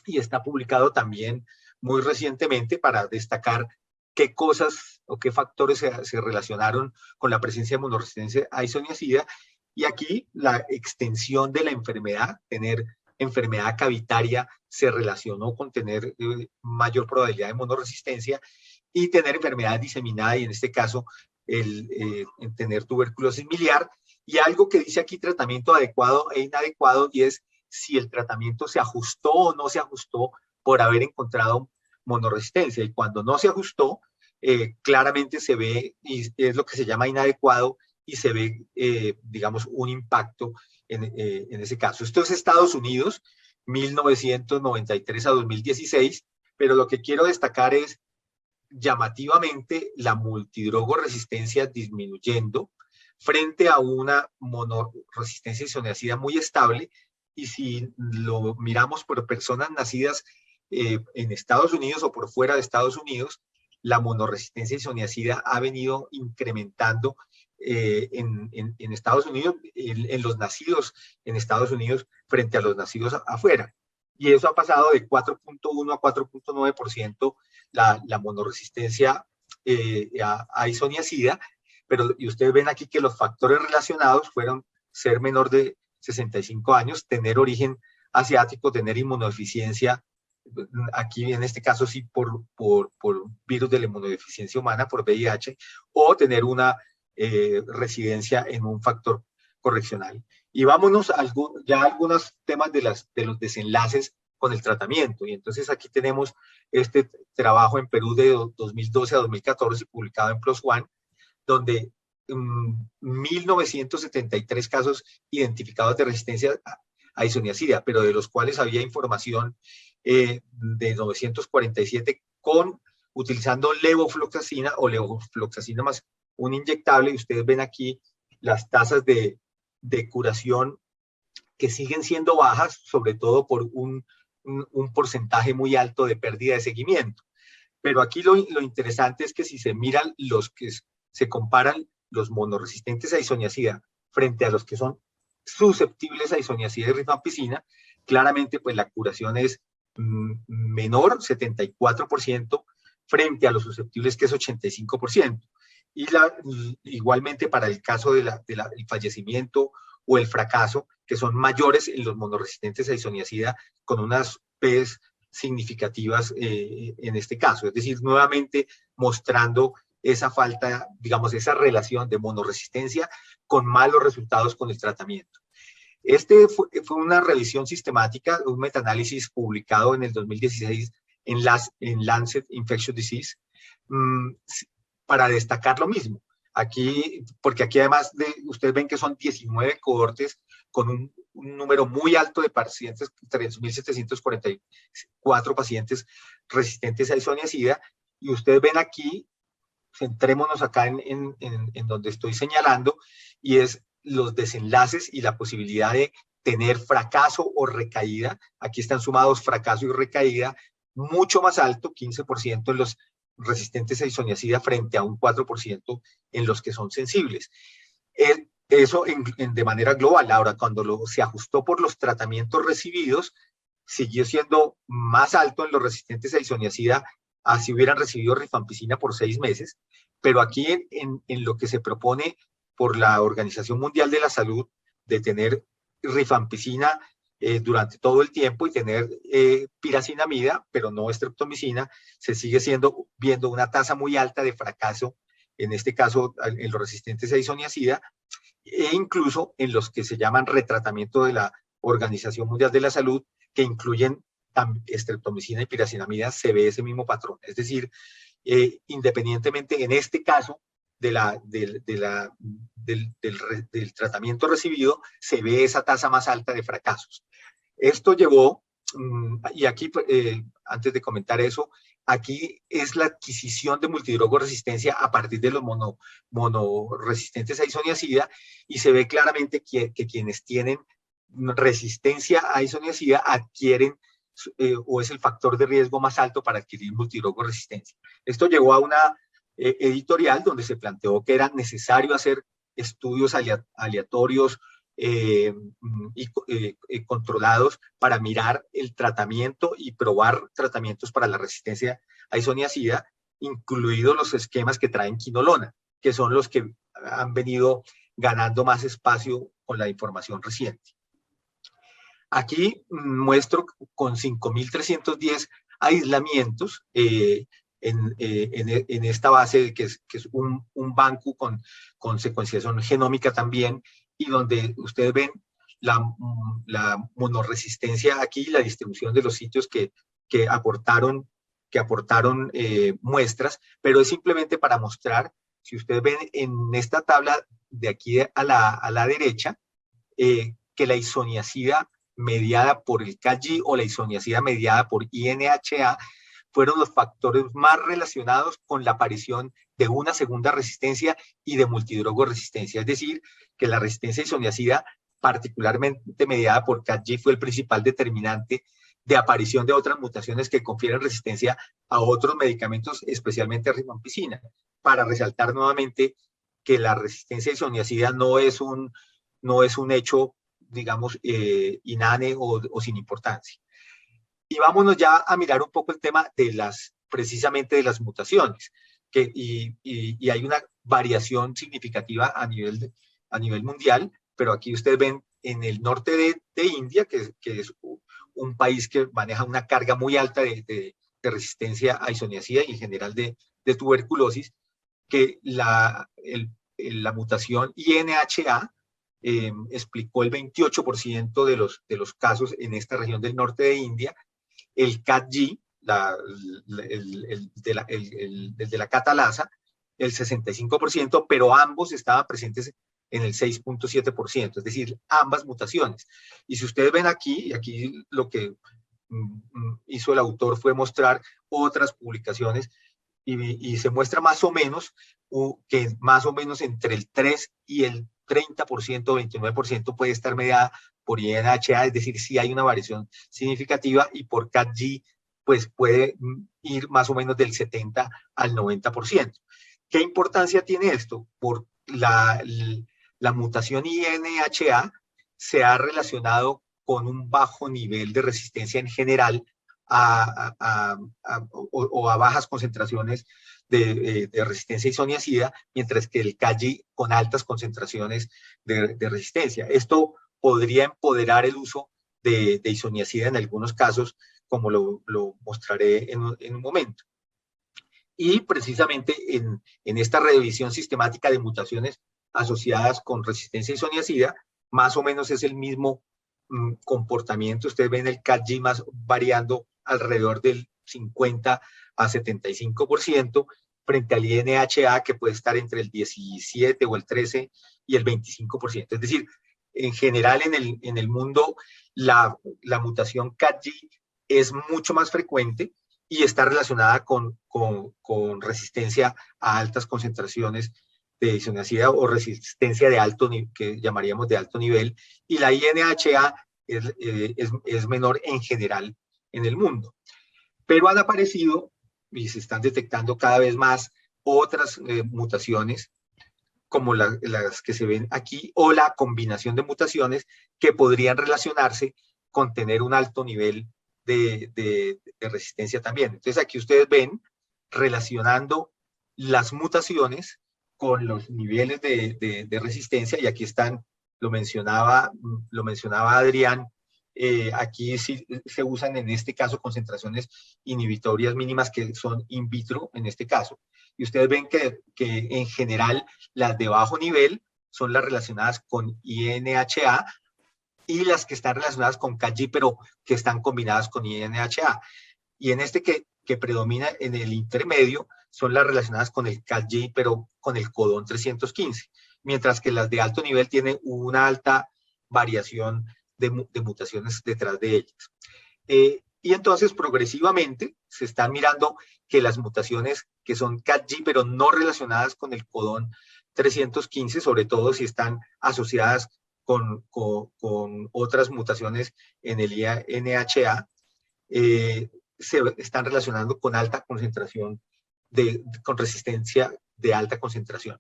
y está publicado también muy recientemente para destacar qué cosas o qué factores se relacionaron con la presencia de monoresistencia a isoniazida, y aquí la extensión de la enfermedad, tener enfermedad cavitaria, se relacionó con tener mayor probabilidad de monoresistencia, y tener enfermedad diseminada, y en este caso en tener tuberculosis miliar. Y algo que dice aquí tratamiento adecuado e inadecuado, y es si el tratamiento se ajustó o no se ajustó por haber encontrado monoresistencia. Y cuando no se ajustó, claramente se ve, y es lo que se llama inadecuado, y se ve, digamos, un impacto en ese caso. Esto es Estados Unidos, 1993 a 2016, pero lo que quiero destacar es llamativamente la multidrogoresistencia disminuyendo frente a una monoresistencia isoniazida muy estable. Y si lo miramos por personas nacidas en Estados Unidos o por fuera de Estados Unidos, la monoresistencia isoniazida ha venido incrementando en Estados Unidos, en los nacidos en Estados Unidos frente a los nacidos afuera. Y eso ha pasado de 4.1 a 4.9% la monoresistencia a isoniazida, pero y ustedes ven aquí que los factores relacionados fueron ser menor de 65 años, tener origen asiático, tener inmunodeficiencia, aquí en este caso sí por virus de la inmunodeficiencia humana, por VIH, o tener una residencia en un factor correccional. Y vámonos a ya algunos temas de los desenlaces con el tratamiento. Y entonces aquí tenemos este trabajo en Perú de 2012 a 2014, publicado en PLOS ONE, donde 1.973 casos identificados de resistencia a isoniazida, pero de los cuales había información de 947 utilizando levofloxacina o levofloxacina más un inyectable. Y ustedes ven aquí las tasas de curación que siguen siendo bajas, sobre todo por un porcentaje muy alto de pérdida de seguimiento. Pero aquí lo interesante es que si se miran los que se comparan los monorresistentes a isoniazida frente a los que son susceptibles a isoniazida y rifampicina, claramente pues la curación es menor, 74%, frente a los susceptibles, que es 85%. Y igualmente para el caso del fallecimiento o el fracaso, que son mayores en los monorresistentes a isoniazida, con unas P's significativas en este caso. Es decir, nuevamente mostrando esa falta, digamos, esa relación de monorresistencia con malos resultados con el tratamiento. Este fue una revisión sistemática, un metaanálisis publicado en el 2016 en Lancet Infectious Disease, para destacar lo mismo. Aquí, porque aquí además ustedes ven que son 19 cohortes con un número muy alto de pacientes, 3.744 pacientes resistentes a isoniazida, y ustedes ven aquí, centrémonos acá en donde estoy señalando, y es los desenlaces y la posibilidad de tener fracaso o recaída. Aquí están sumados fracaso y recaída, mucho más alto, 15% en los resistentes a isoniazida frente a un 4% en los que son sensibles. Eso de manera global. Ahora, cuando se ajustó por los tratamientos recibidos, siguió siendo más alto en los resistentes a isoniazida, así hubieran recibido rifampicina por 6 meses, pero aquí en lo que se propone por la Organización Mundial de la Salud, de tener rifampicina durante todo el tiempo y tener piracinamida, pero no streptomicina, se sigue viendo una tasa muy alta de fracaso, en este caso en los resistentes a isoniazida, e incluso en los que se llaman retratamiento de la Organización Mundial de la Salud, que incluyen streptomicina y piracinamida, se ve ese mismo patrón. Es decir, independientemente en este caso del tratamiento recibido, se ve esa tasa más alta de fracasos. Esto llevó, y aquí antes de comentar eso, aquí es la adquisición de multidrogoresistencia a partir de los monorresistentes a isoniazida, y se ve claramente que quienes tienen resistencia a isoniazida adquieren o es el factor de riesgo más alto para adquirir multidrogoresistencia. Esto llevó a una editorial donde se planteó que era necesario hacer estudios aleatorios y controlados para mirar el tratamiento y probar tratamientos para la resistencia a isoniazida, incluidos los esquemas que traen quinolona, que son los que han venido ganando más espacio con la información reciente. Aquí muestro con 5.310 aislamientos en esta base que es un banco con secuenciación genómica también, y donde ustedes ven la monorresistencia aquí, la distribución de los sitios que aportaron muestras, pero es simplemente para mostrar, si ustedes ven en esta tabla de aquí a la derecha, que la isoniazida mediada por el CAG o la isoniazida mediada por INHA fueron los factores más relacionados con la aparición de una segunda resistencia y de multidrogoresistencia. Es decir, que la resistencia isoniazida, particularmente mediada por CAG, fue el principal determinante de aparición de otras mutaciones que confieren resistencia a otros medicamentos, especialmente a rifampicina, para resaltar nuevamente que la resistencia isoniazida no es un hecho, digamos, inane o sin importancia. Y vámonos ya a mirar un poco el tema de precisamente de las mutaciones, y hay una variación significativa a nivel mundial, pero aquí ustedes ven en el norte de India, que es un país que maneja una carga muy alta de resistencia a isoniazida y en general de tuberculosis, que la mutación INHA explicó el 28% de los casos en esta región del norte de India. El CAG, el de la catalasa, el 65%, pero ambos estaban presentes en el 6.7%, es decir, ambas mutaciones. Y si ustedes ven aquí lo que hizo el autor fue mostrar otras publicaciones y se muestra más o menos que más o menos entre el 3 y el 30%, 29% puede estar mediada por INHA, es decir, si hay una variación significativa, y por CAG pues puede ir más o menos del 70 al 90%. ¿Qué importancia tiene esto? Por la mutación INHA se ha relacionado con un bajo nivel de resistencia en general o a bajas concentraciones de resistencia isoniazida, mientras que el CAG con altas concentraciones de resistencia. Esto podría empoderar el uso de isoniazida en algunos casos, como lo mostraré en un momento. Y precisamente en esta revisión sistemática de mutaciones asociadas con resistencia isoniazida, más o menos es el mismo comportamiento. Ustedes ven el CAG más variando alrededor del 50 a 75%, frente al INHA, que puede estar entre el 17 o el 13 y el 25%. Es decir, en general en el mundo la mutación CAG es mucho más frecuente y está relacionada con resistencia a altas concentraciones de isoniazida o resistencia de alto nivel, que llamaríamos de alto nivel, y la INHA es menor en general en el mundo. Pero han aparecido y se están detectando cada vez más otras mutaciones, como las que se ven aquí, o la combinación de mutaciones que podrían relacionarse con tener un alto nivel de resistencia también. Entonces aquí ustedes ven relacionando las mutaciones con los niveles de resistencia, y aquí están, lo mencionaba Adrián, aquí sí se usan en este caso concentraciones inhibitorias mínimas que son in vitro en este caso. Y ustedes ven que en general las de bajo nivel son las relacionadas con INHA y las que están relacionadas con CAG, pero que están combinadas con INHA. Y en este que predomina en el intermedio son las relacionadas con el CAG, pero con el codón 315, mientras que las de alto nivel tienen una alta variación de mutaciones detrás de ellas. Y entonces progresivamente se están mirando que las mutaciones que son CAG pero no relacionadas con el codón 315, sobre todo si están asociadas con otras mutaciones en el INHA, se están relacionando con alta concentración, con resistencia de alta concentración.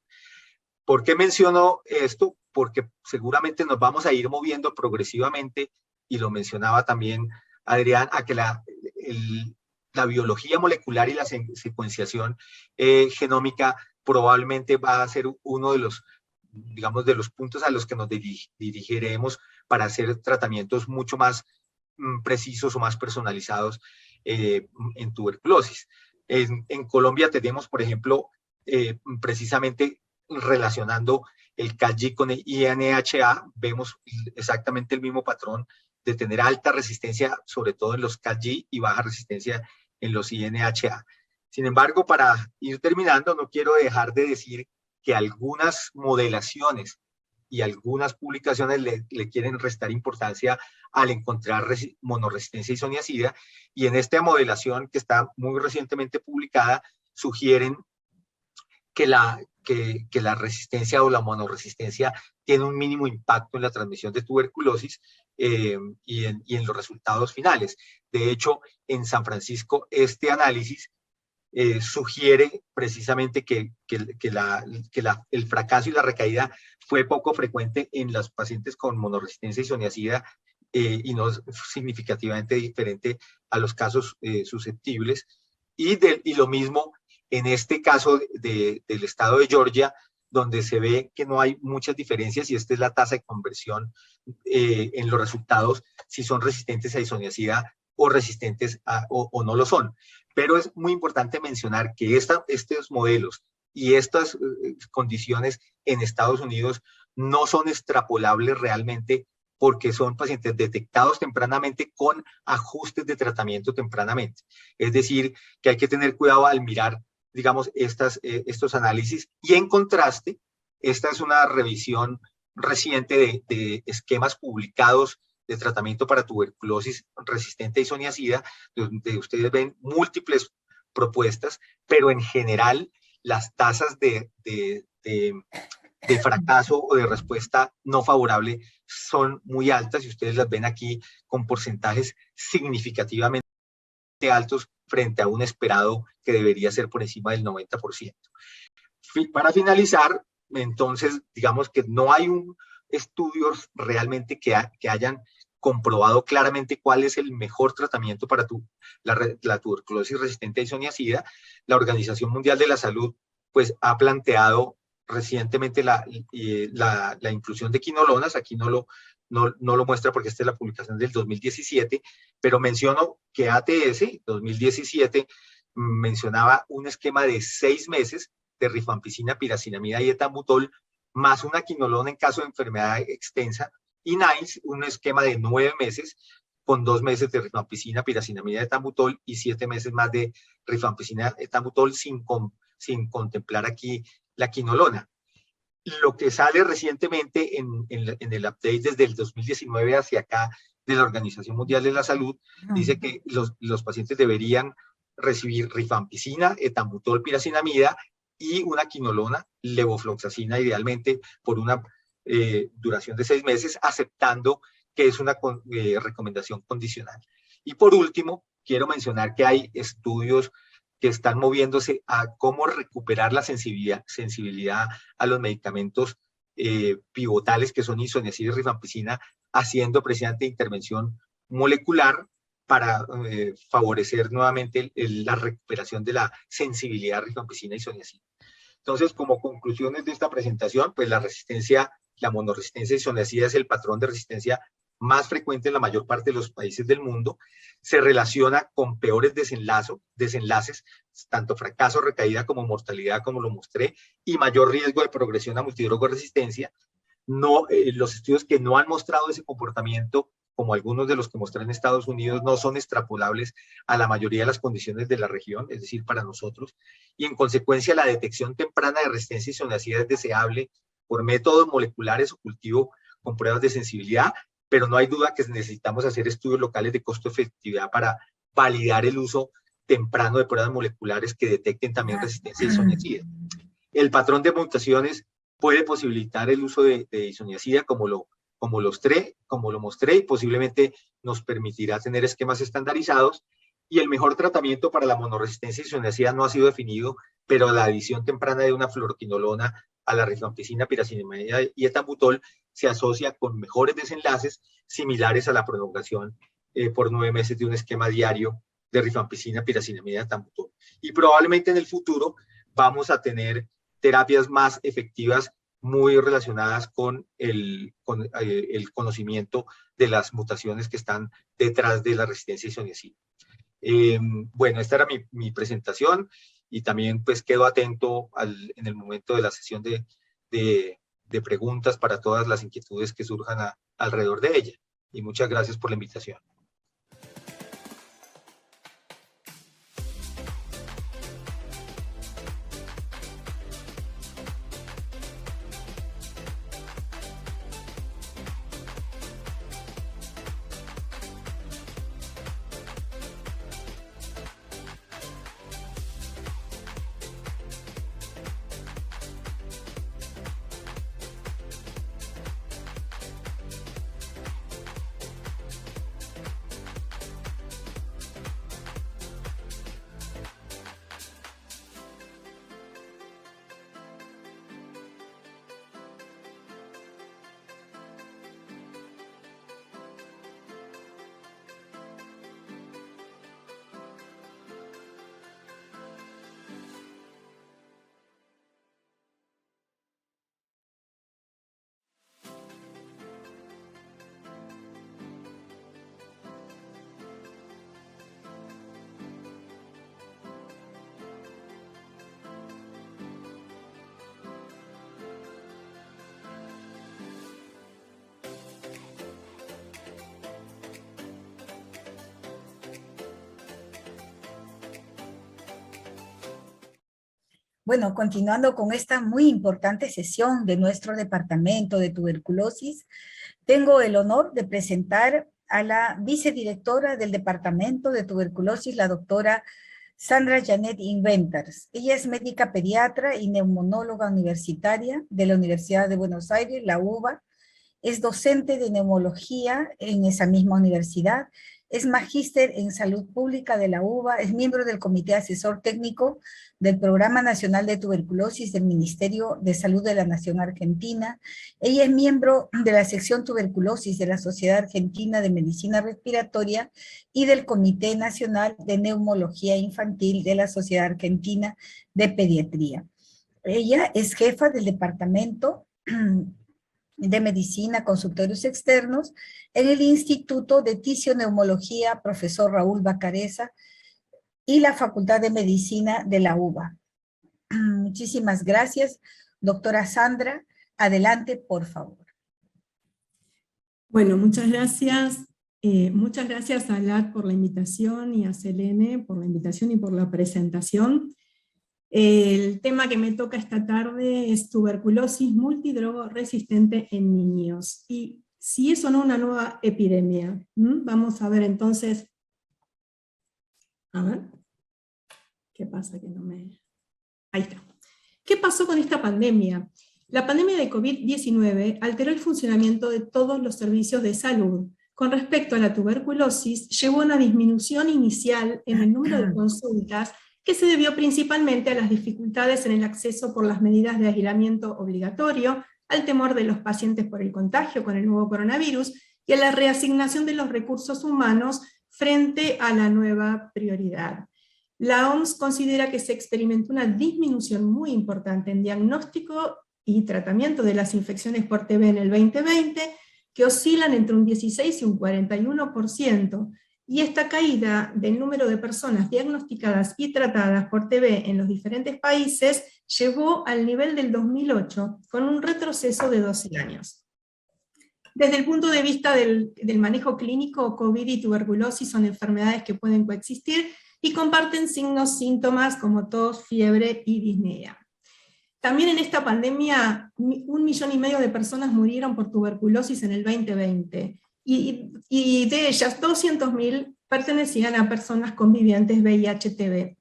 ¿Por qué menciono esto? Porque seguramente nos vamos a ir moviendo progresivamente, y lo mencionaba también Adrián, a que la biología molecular y la secuenciación genómica probablemente va a ser uno de los, digamos, de los puntos a los que nos dirigiremos para hacer tratamientos mucho más precisos o más personalizados en tuberculosis. En Colombia tenemos, por ejemplo, precisamente relacionando el CAG con el INHA, vemos exactamente el mismo patrón de tener alta resistencia, sobre todo en los CAG, y baja resistencia en los INHA. Sin embargo, para ir terminando, no quiero dejar de decir que algunas modelaciones y algunas publicaciones le quieren restar importancia al encontrar monoresistencia isoniazida, y en esta modelación que está muy recientemente publicada sugieren que la resistencia o la monoresistencia tiene un mínimo impacto en la transmisión de tuberculosis y en los resultados finales. De hecho, en San Francisco este análisis sugiere precisamente que el fracaso y la recaída fue poco frecuente en los pacientes con monoresistencia isoniazida y no significativamente diferente a los casos susceptibles. Y lo mismo en este caso del estado de Georgia, donde se ve que no hay muchas diferencias, y esta es la tasa de conversión en los resultados, si son resistentes a isoniazida o resistentes o no lo son. Pero es muy importante mencionar que estos modelos y estas condiciones en Estados Unidos no son extrapolables realmente, porque son pacientes detectados tempranamente con ajustes de tratamiento tempranamente. Es decir, que hay que tener cuidado al mirar, digamos, estos análisis. Y en contraste, esta es una revisión reciente de esquemas publicados de tratamiento para tuberculosis resistente a isoniazida, donde ustedes ven múltiples propuestas, pero en general las tasas de fracaso o de respuesta no favorable son muy altas, y ustedes las ven aquí con porcentajes significativamente altos frente a un esperado que debería ser por encima del 90%. Para finalizar, entonces, digamos que no hay estudios realmente que hayan comprobado claramente cuál es el mejor tratamiento para la tuberculosis resistente a isoniazida. La Organización Mundial de la Salud pues ha planteado recientemente la inclusión de quinolonas. Aquí no lo muestra porque esta es la publicación del 2017, pero menciono que ATS 2017 mencionaba un esquema de 6 meses de rifampicina, piracinamida y etambutol, más una quinolona en caso de enfermedad extensa, y NICE un esquema de 9 meses con 2 meses de rifampicina, piracinamida, etambutol y 7 meses más de rifampicina, etambutol sin contemplar aquí la quinolona. Lo que sale recientemente en el update desde el 2019 hacia acá de la Organización Mundial de la Salud dice que los pacientes deberían recibir rifampicina, etambutol, piracinamida y una quinolona, levofloxacina idealmente por una duración de 6 meses, aceptando que es una recomendación condicional. Y por último, quiero mencionar que hay estudios que están moviéndose a cómo recuperar la sensibilidad a los medicamentos pivotales que son isoniazida y rifampicina, haciendo precisamente intervención molecular para favorecer nuevamente la recuperación de la sensibilidad a rifampicina y isoniazida. Entonces, como conclusiones de esta presentación, pues la monoresistencia isoniazida es el patrón de resistencia más frecuente en la mayor parte de los países del mundo. Se relaciona con peores desenlaces, tanto fracaso, recaída como mortalidad, como lo mostré, y mayor riesgo de progresión a multidrogoresistencia. Los estudios que no han mostrado ese comportamiento, como algunos de los que mostré en Estados Unidos, no son extrapolables a la mayoría de las condiciones de la región, es decir, para nosotros, y en consecuencia la detección temprana de resistencia isoniazida es deseable por métodos moleculares o cultivo con pruebas de sensibilidad, pero no hay duda que necesitamos hacer estudios locales de costo-efectividad para validar el uso temprano de pruebas moleculares que detecten también resistencia isoniazida. El patrón de mutaciones puede posibilitar el uso de isoniazida como lo mostré, y posiblemente nos permitirá tener esquemas estandarizados. Y el mejor tratamiento para la monoresistencia isoniazida no ha sido definido, pero la adición temprana de una fluoroquinolona a la rifampicina, piracinamida y etambutol se asocia con mejores desenlaces similares a la prolongación por 9 meses de un esquema diario de rifampicina, piracinamida, tambutol. Y probablemente en el futuro vamos a tener terapias más efectivas muy relacionadas con el conocimiento de las mutaciones que están detrás de la resistencia isoniazida. Bueno, esta era mi presentación, y también pues quedo atento en el momento de la sesión de preguntas para todas las inquietudes que surjan alrededor de ella. Y muchas gracias por la invitación. Bueno, continuando con esta muy importante sesión de nuestro departamento de tuberculosis, tengo el honor de presentar a la vicedirectora del departamento de tuberculosis, la doctora Sandra Janet Inventers. Ella es médica pediatra y neumonóloga universitaria de la Universidad de Buenos Aires, la UBA. Es docente de neumología en esa misma universidad. Es magíster en salud pública de la UBA, es miembro del Comité Asesor Técnico del Programa Nacional de Tuberculosis del Ministerio de Salud de la Nación Argentina. Ella es miembro de la sección tuberculosis de la Sociedad Argentina de Medicina Respiratoria y del Comité Nacional de Neumología Infantil de la Sociedad Argentina de Pediatría. Ella es jefa del Departamento de Medicina, Consultorios Externos, en el Instituto de Tisioneumología, profesor Raúl Bacareza, y la Facultad de Medicina de la UBA. Muchísimas gracias, doctora Sandra. Adelante, por favor. Bueno, muchas gracias. Muchas gracias a ALAT por la invitación y a Selene por la invitación y por la presentación. El tema que me toca esta tarde es tuberculosis multidrogo resistente en niños. Y si es o no una nueva epidemia. Vamos a ver entonces. A ver. ¿Qué pasa que no me...? Ahí está. ¿Qué pasó con esta pandemia? La pandemia de COVID-19 alteró el funcionamiento de todos los servicios de salud. Con respecto a la tuberculosis, llevó a una disminución inicial en el número de consultas que se debió principalmente a las dificultades en el acceso por las medidas de aislamiento obligatorio, al temor de los pacientes por el contagio con el nuevo coronavirus, y a la reasignación de los recursos humanos frente a la nueva prioridad. La OMS considera que se experimentó una disminución muy importante en diagnóstico y tratamiento de las infecciones por TB en el 2020, que oscilan entre un 16 y un 41%, y esta caída del número de personas diagnosticadas y tratadas por TB en los diferentes países llevó al nivel del 2008, con un retroceso de 12 años. Desde el punto de vista del manejo clínico, COVID y tuberculosis son enfermedades que pueden coexistir y comparten signos, síntomas como tos, fiebre y disnea. También en esta pandemia, 1,5 millones de personas murieron por tuberculosis en el 2020, y de ellas 200.000 pertenecían a personas convivientes VIH-TB.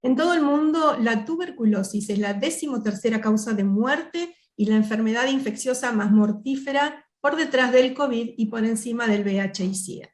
En todo el mundo, la tuberculosis es la 13ª causa de muerte y la enfermedad infecciosa más mortífera, por detrás del COVID y por encima del VIH y SIDA.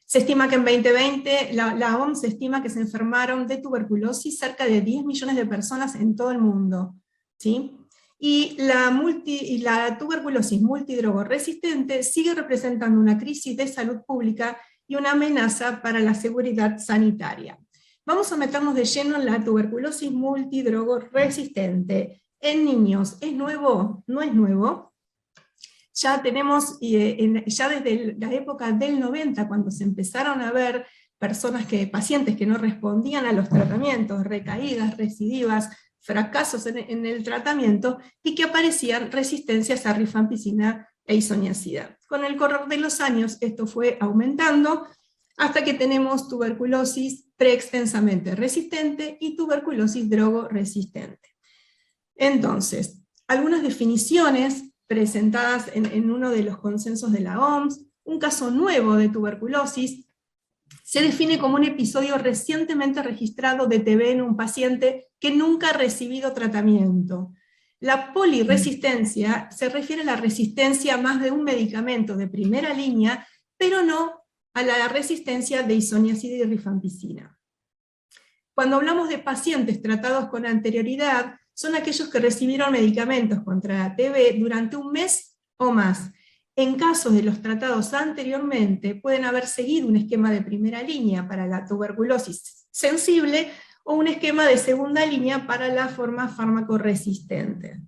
Se estima que en 2020, la OMS estima que se enfermaron de tuberculosis cerca de 10 millones de personas en todo el mundo, ¿sí? Y la tuberculosis multidrogo resistente sigue representando una crisis de salud pública y una amenaza para la seguridad sanitaria. Vamos a meternos de lleno en la tuberculosis multidrogo-resistente. En niños, ¿es nuevo? ¿No es nuevo? Ya tenemos, ya desde la época del 90, cuando se empezaron a ver pacientes que no respondían a los tratamientos, recaídas, recidivas, fracasos en el tratamiento, y que aparecían resistencias a rifampicina e isoniazida. Con el correr de los años esto fue aumentando, hasta que tenemos tuberculosis preextensamente resistente y tuberculosis drogo-resistente. Entonces, algunas definiciones presentadas en uno de los consensos de la OMS. Un caso nuevo de tuberculosis se define como un episodio recientemente registrado de TB en un paciente que nunca ha recibido tratamiento. La polirresistencia se refiere a la resistencia a más de un medicamento de primera línea, pero no a la resistencia de isoniazida y rifampicina. Cuando hablamos de pacientes tratados con anterioridad, son aquellos que recibieron medicamentos contra la TB durante un mes o más. En casos de los tratados anteriormente, pueden haber seguido un esquema de primera línea para la tuberculosis sensible o un esquema de segunda línea para la forma fármaco-resistente.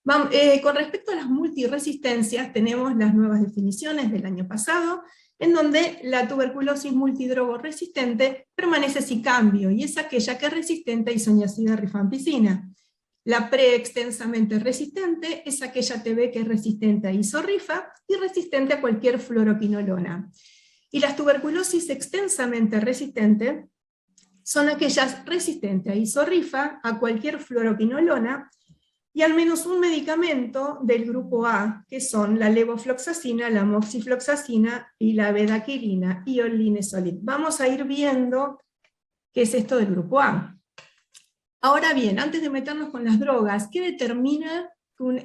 Con respecto a las multiresistencias, tenemos las nuevas definiciones del año pasado, en donde la tuberculosis multidrogo-resistente permanece sin cambio, y es aquella que es resistente a isoniazida rifampicina. La preextensamente resistente es aquella TB que es resistente a isorrifa y resistente a cualquier fluoroquinolona. Y las tuberculosis extensamente resistentes son aquellas resistentes a isorrifa, a cualquier fluoroquinolona, y al menos un medicamento del grupo A, que son la levofloxacina, la moxifloxacina y la bedaquilina y el linezolid. Vamos a ir viendo qué es esto del grupo A. Ahora bien, antes de meternos con las drogas, ¿qué determina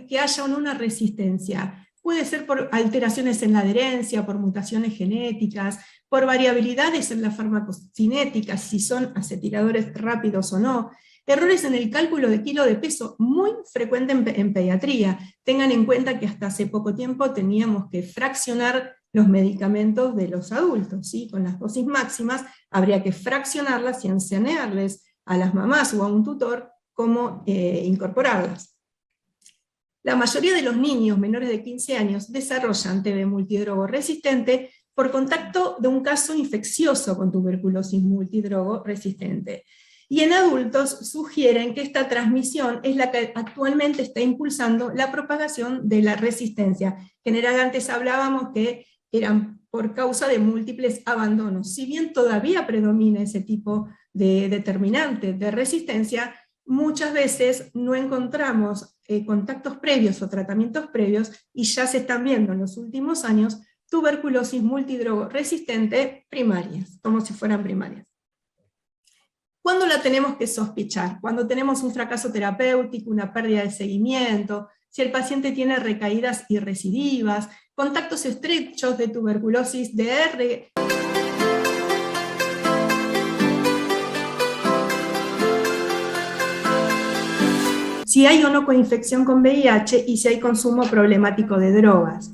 que haya una resistencia? Puede ser por alteraciones en la adherencia, por mutaciones genéticas, por variabilidades en la farmacocinética, si son acetiladores rápidos o no, errores en el cálculo de kilo de peso, muy frecuente en pediatría. Tengan en cuenta que hasta hace poco tiempo teníamos que fraccionar los medicamentos de los adultos, ¿sí? Con las dosis máximas habría que fraccionarlas y enseñarles a las mamás o a un tutor cómo incorporarlas. La mayoría de los niños menores de 15 años desarrollan TB multidrogo resistente por contacto de un caso infeccioso con tuberculosis multidrogo resistente. Y en adultos sugieren que esta transmisión es la que actualmente está impulsando la propagación de la resistencia. En general antes hablábamos que eran por causa de múltiples abandonos. Si bien todavía predomina ese tipo de determinante de resistencia, muchas veces no encontramos contactos previos o tratamientos previos, y ya se están viendo en los últimos años tuberculosis multidrogo resistente primarias, como si fueran primarias. ¿Cuándo la tenemos que sospechar? Cuando tenemos un fracaso terapéutico, una pérdida de seguimiento, si el paciente tiene recaídas y recidivas, contactos estrechos de tuberculosis DR. Si hay o no coinfección con VIH y si hay consumo problemático de drogas.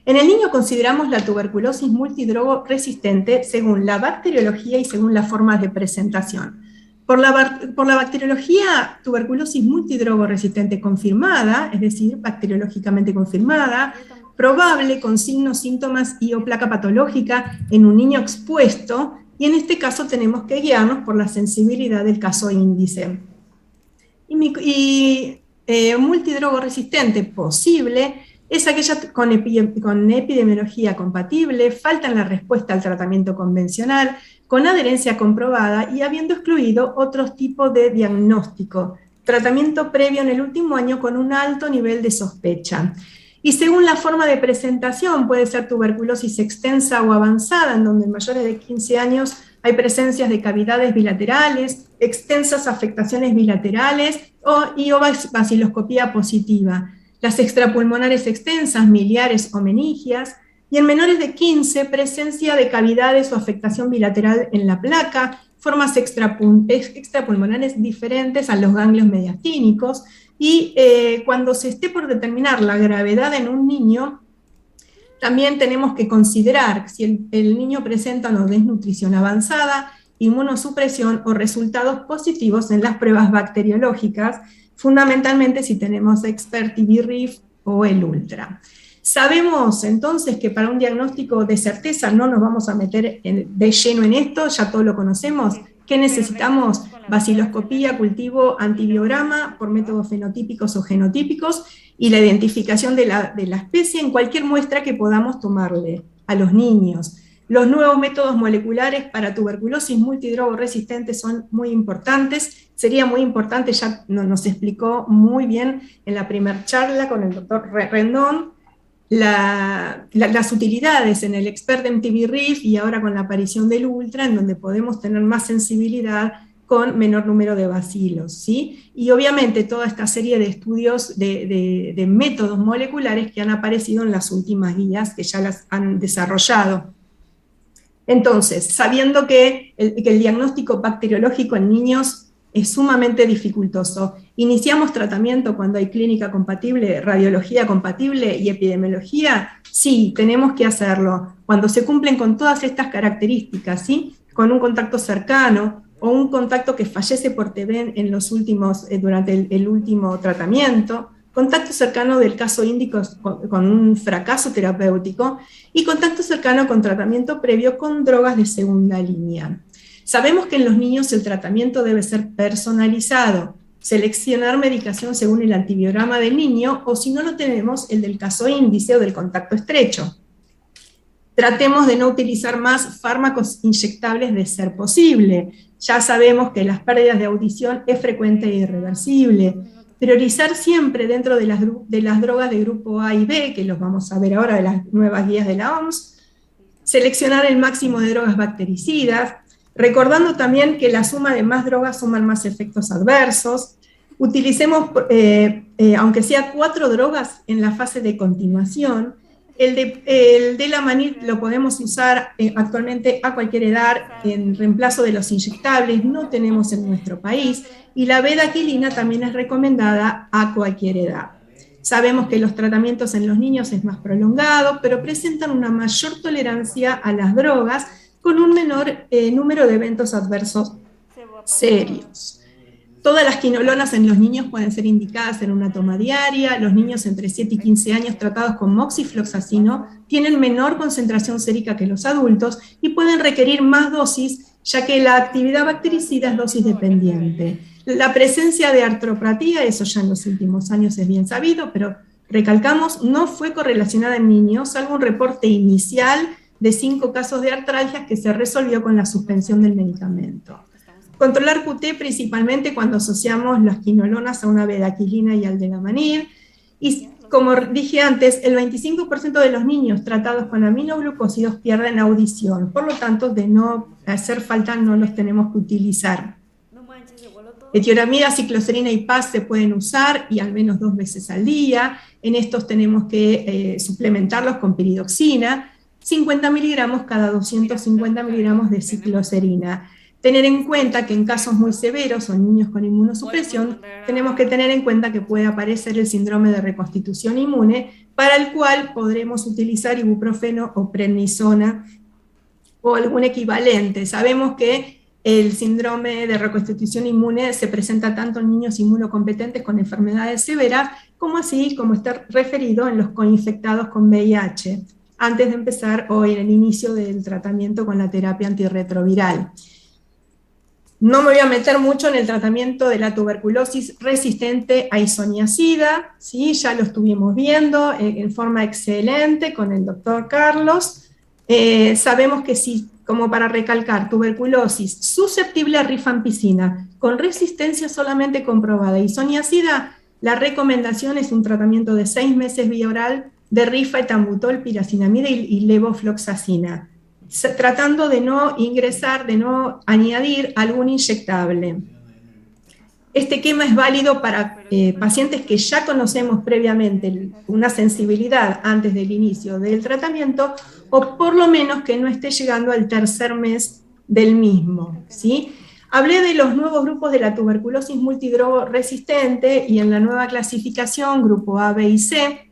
En el niño consideramos la tuberculosis multidrogo resistente según la bacteriología y según las formas de presentación. Por la bacteriología, tuberculosis multidrogo resistente confirmada, es decir, bacteriológicamente confirmada, probable con signos, síntomas y o placa patológica en un niño expuesto, y en este caso tenemos que guiarnos por la sensibilidad del caso índice. Multidrogo resistente posible es aquella con epidemiología compatible, falta en la respuesta al tratamiento convencional, con adherencia comprobada y habiendo excluido otros tipos de diagnóstico, tratamiento previo en el último año con un alto nivel de sospecha. Y según la forma de presentación, puede ser tuberculosis extensa o avanzada, en donde en mayores de 15 años hay presencias de cavidades bilaterales, extensas afectaciones bilaterales y o baciloscopía positiva. Las extrapulmonares extensas, miliares o meningias, y en menores de 15, presencia de cavidades o afectación bilateral en la placa, formas extrapulmonares diferentes a los ganglios mediastínicos, y cuando se esté por determinar la gravedad en un niño, También tenemos que considerar si el niño presenta una desnutrición avanzada, inmunosupresión o resultados positivos en las pruebas bacteriológicas, fundamentalmente si tenemos Expert TB-RIF o el Ultra. Sabemos entonces que para un diagnóstico de certeza no nos vamos a meter de lleno en esto, ya todo lo conocemos. ¿Qué necesitamos? Baciloscopía, cultivo, antibiograma por métodos fenotípicos o genotípicos y la identificación de la especie en cualquier muestra que podamos tomarle a los niños. Los nuevos métodos moleculares para tuberculosis multidrogo resistente son muy importantes. Sería muy importante, ya nos explicó muy bien en la primera charla con el doctor Rendón, las utilidades en el Expert MTB-RIF y ahora con la aparición del Ultra, en donde podemos tener más sensibilidad con menor número de bacilos, ¿sí? Y obviamente toda esta serie de estudios de métodos moleculares que han aparecido en las últimas guías, que ya las han desarrollado. Entonces, sabiendo que el diagnóstico bacteriológico en niños es sumamente dificultoso, ¿iniciamos tratamiento cuando hay clínica compatible, radiología compatible y epidemiología? Sí, tenemos que hacerlo. Cuando se cumplen con todas estas características, ¿sí? Con un contacto cercano o un contacto que fallece por TB en los últimos, durante el último tratamiento, contacto cercano del caso índico con un fracaso terapéutico y contacto cercano con tratamiento previo con drogas de segunda línea. Sabemos que en los niños el tratamiento debe ser personalizado, seleccionar medicación según el antibiograma del niño, o si no lo tenemos, el del caso índice o del contacto estrecho. Tratemos de no utilizar más fármacos inyectables de ser posible. Ya sabemos que las pérdidas de audición es frecuente e irreversible. Priorizar siempre dentro de las drogas de grupo A y B, que los vamos a ver ahora de las nuevas guías de la OMS. Seleccionar el máximo de drogas bactericidas, recordando también que la suma de más drogas suman más efectos adversos. Utilicemos, aunque sea 4 drogas en la fase de continuación. El Delamanid lo podemos usar actualmente a cualquier edad en reemplazo de los inyectables, no tenemos en nuestro país, y la bedaquilina también es recomendada a cualquier edad. Sabemos que los tratamientos en los niños es más prolongado, pero presentan una mayor tolerancia a las drogas con un menor número de eventos adversos serios. Todas las quinolonas en los niños pueden ser indicadas en una toma diaria. Los niños entre 7 y 15 años tratados con moxifloxacino tienen menor concentración sérica que los adultos y pueden requerir más dosis, ya que la actividad bactericida es dosis dependiente. La presencia de artropatía, eso ya en los últimos años es bien sabido, pero recalcamos, no fue correlacionada en niños, salvo un reporte inicial de 5 casos de artralgias que se resolvió con la suspensión del medicamento. Controlar QT principalmente cuando asociamos las quinolonas a una bedaquilina y al Delamanid. Y como dije antes, el 25% de los niños tratados con aminoglucósidos pierden audición. Por lo tanto, de no hacer falta, no los tenemos que utilizar. Etiolamidas, cicloserina y PAS se pueden usar y al menos 2 veces al día. En estos tenemos que suplementarlos con piridoxina. 50 miligramos cada 250 miligramos de cicloserina. Tener en cuenta que en casos muy severos o en niños con inmunosupresión, tenemos que tener en cuenta que puede aparecer el síndrome de reconstitución inmune, para el cual podremos utilizar ibuprofeno o prednisona o algún equivalente. Sabemos que el síndrome de reconstitución inmune se presenta tanto en niños inmunocompetentes con enfermedades severas, como así como está referido en los coinfectados con VIH, antes de empezar hoy en el inicio del tratamiento con la terapia antirretroviral. No me voy a meter mucho en el tratamiento de la tuberculosis resistente a isoniazida, ¿sí? Ya lo estuvimos viendo en forma excelente con el doctor Carlos. Sabemos que sí, como para recalcar, tuberculosis susceptible a rifampicina, con resistencia solamente comprobada a isoniazida, la recomendación es un tratamiento de 6 meses vía oral de rifa, etambutol, piracinamida y levofloxacina, tratando de no ingresar, de no añadir algún inyectable. Este esquema es válido para pacientes que ya conocemos previamente una sensibilidad antes del inicio del tratamiento, o por lo menos que no esté llegando al 3er mes del mismo, ¿sí? Hablé de los nuevos grupos de la tuberculosis multidrogo resistente y en la nueva clasificación, grupo A, B y C,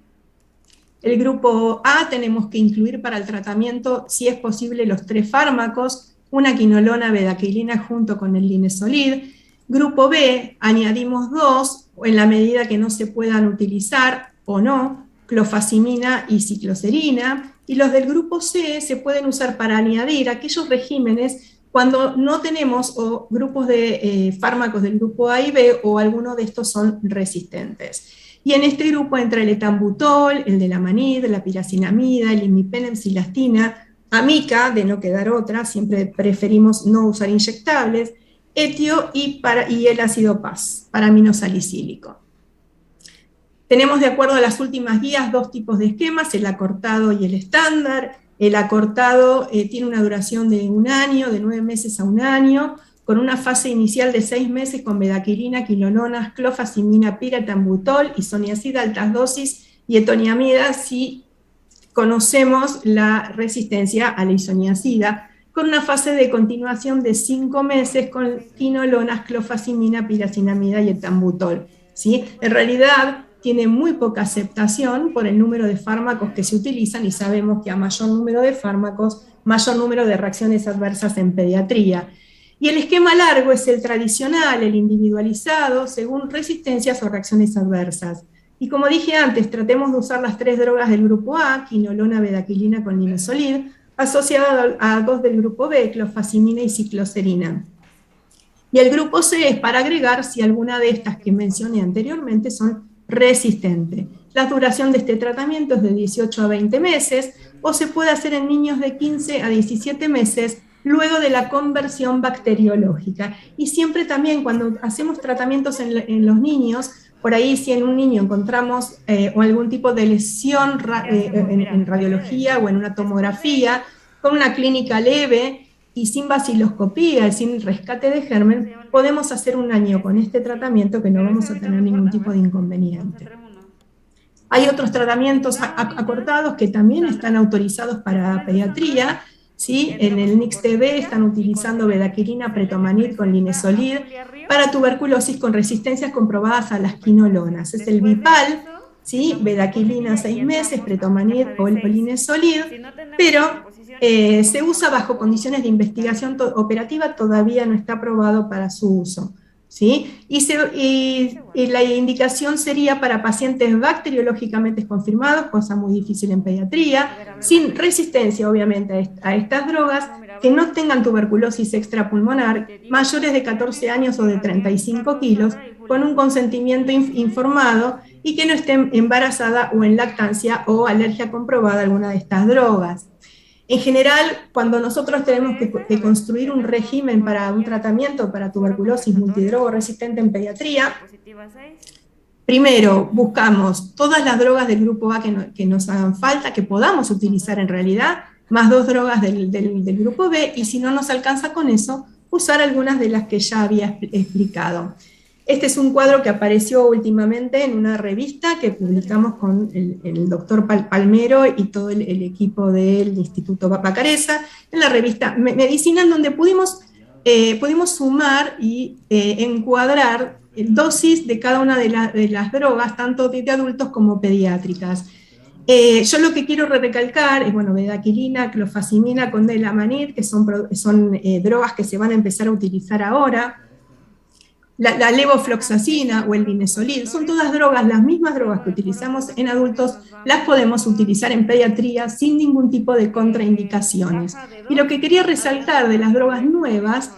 El grupo A tenemos que incluir para el tratamiento, si es posible, los 3 fármacos, una quinolona, bedaquilina junto con el linezolid. Grupo B, añadimos 2, en la medida que no se puedan utilizar o no, clofazimina y cicloserina. Y los del grupo C se pueden usar para añadir aquellos regímenes cuando no tenemos o grupos de fármacos del grupo A y B o alguno de estos son resistentes. Y en este grupo entra el etambutol, el delamanid, la piracinamida, el imipenem, cilastina, amica, de no quedar otra, siempre preferimos no usar inyectables, etio y el ácido PAS, paraminosalicílico. Tenemos, de acuerdo a las últimas guías, 2 tipos de esquemas, el acortado y el estándar. El acortado tiene una duración de 1 año, de 9 meses a 1 año, con una fase inicial de 6 meses con bedaquilina, quinolonas, clofazimina, piretambutol, isoniazida, altas dosis y etoniamida si conocemos la resistencia a la isoniazida, con una fase de continuación de 5 meses con quinolonas, clofazimina, piracinamida y etambutol, ¿sí? En realidad tiene muy poca aceptación por el número de fármacos que se utilizan y sabemos que a mayor número de fármacos, mayor número de reacciones adversas en pediatría. Y el esquema largo es el tradicional, el individualizado, según resistencias o reacciones adversas. Y como dije antes, tratemos de usar las 3 drogas del grupo A, quinolona, bedaquilina con linezolid, asociada a 2 del grupo B, clofazimina y cicloserina. Y el grupo C es para agregar si alguna de estas que mencioné anteriormente son resistentes. La duración de este tratamiento es de 18 a 20 meses, o se puede hacer en niños de 15 a 17 meses, luego de la conversión bacteriológica. Y siempre también cuando hacemos tratamientos en los niños, por ahí si en un niño encontramos o algún tipo de lesión en radiología o en una tomografía, con una clínica leve y sin baciloscopía, sin rescate de germen, podemos hacer 1 año con este tratamiento que no vamos a tener ningún tipo de inconveniente. Hay otros tratamientos acortados que también están autorizados para pediatría, ¿sí? En el NICS-TB están utilizando bedaquilina, pretomanid con linezolid para tuberculosis con resistencias comprobadas a las quinolonas. Es el Vipal, ¿sí? Bedaquilina 6 meses, pretomanid o linezolid, pero se usa bajo condiciones de investigación operativa, todavía no está aprobado para su uso, ¿sí? Y la indicación sería para pacientes bacteriológicamente confirmados, cosa muy difícil en pediatría, sin resistencia obviamente a estas drogas, que no tengan tuberculosis extrapulmonar, mayores de 14 años o de 35 kilos, con un consentimiento informado y que no estén embarazada o en lactancia o alergia comprobada a alguna de estas drogas. En general, cuando nosotros tenemos que construir un régimen para un tratamiento para tuberculosis multidrogo resistente en pediatría, primero buscamos todas las drogas del grupo A que nos hagan falta, que podamos utilizar en realidad, más 2 drogas del grupo B, y si no nos alcanza con eso, usar algunas de las que ya había explicado. Este es un cuadro que apareció últimamente en una revista que publicamos con el doctor Palmero y todo el equipo del Instituto Bacareza, en la revista Medicina, en donde pudimos sumar y encuadrar dosis de cada una de las drogas, tanto de adultos como pediátricas. Yo lo que quiero recalcar es, bueno, bedaquilina, clofazimina con delamanid, que son drogas que se van a empezar a utilizar ahora. La levofloxacina o el linezolid, son todas drogas, las mismas drogas que utilizamos en adultos, las podemos utilizar en pediatría sin ningún tipo de contraindicaciones. Y lo que quería resaltar de las drogas nuevas,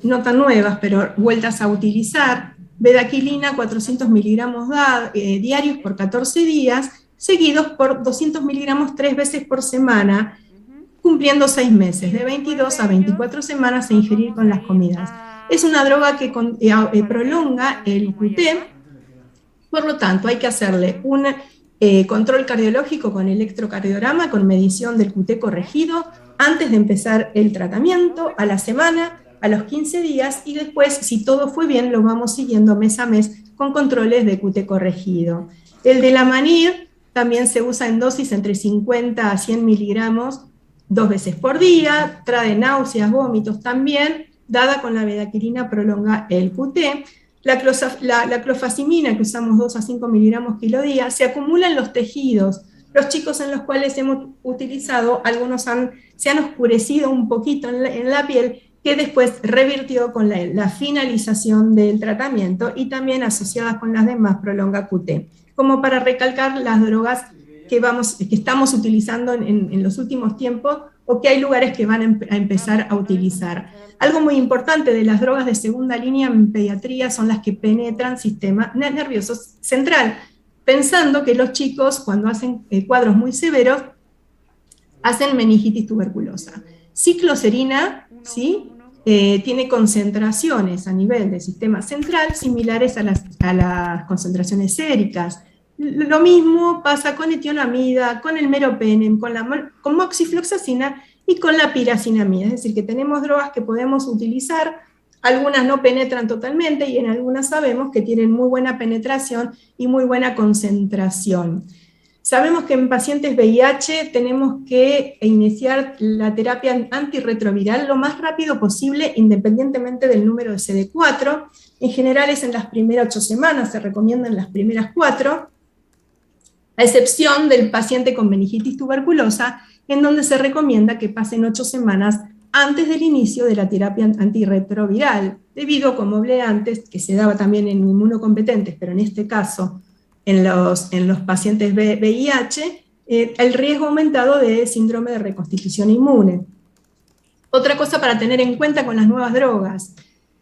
no tan nuevas, pero vueltas a utilizar, bedaquilina 400 miligramos diarios por 14 días, seguidos por 200 miligramos 3 veces por semana, cumpliendo 6 meses, de 22 a 24 semanas a ingerir con las comidas. Es una droga que prolonga el QT, por lo tanto hay que hacerle un control cardiológico con electrocardiograma, con medición del QT corregido, antes de empezar el tratamiento, a la semana, a los 15 días, y después, si todo fue bien, lo vamos siguiendo mes a mes con controles de QT corregido. El delamanid también se usa en dosis entre 50 a 100 miligramos 2 veces por día, trae náuseas, vómitos también, dada con la bedaquilina prolonga el QT. La clofazimina, que usamos 2 a 5 miligramos kilo día, se acumula en los tejidos, los chicos en los cuales hemos utilizado, algunos se han oscurecido un poquito en la piel, que después revirtió con la finalización del tratamiento y también asociadas con las demás prolonga QT, como para recalcar las drogas que estamos utilizando en los últimos tiempos o que hay lugares que van a empezar a utilizar. Algo muy importante de las drogas de segunda línea en pediatría son las que penetran sistema nervioso central, pensando que los chicos cuando hacen cuadros muy severos hacen meningitis tuberculosa. Cicloserina, ¿sí? Tiene concentraciones a nivel del sistema central similares a las concentraciones séricas. Lo mismo pasa con etionamida, con el meropenem, con moxifloxacina y con la piracinamida. Es decir, que tenemos drogas que podemos utilizar, algunas no penetran totalmente y en algunas sabemos que tienen muy buena penetración y muy buena concentración. Sabemos que en pacientes VIH tenemos que iniciar la terapia antirretroviral lo más rápido posible, independientemente del número de CD4. En general es en las primeras 8 semanas, se recomiendan las primeras 4, a excepción del paciente con meningitis tuberculosa, en donde se recomienda que pasen 8 semanas antes del inicio de la terapia antirretroviral, debido, como hablé antes, que se daba también en inmunocompetentes, pero en este caso en los pacientes VIH, el riesgo aumentado de síndrome de reconstitución inmune. Otra cosa para tener en cuenta con las nuevas drogas,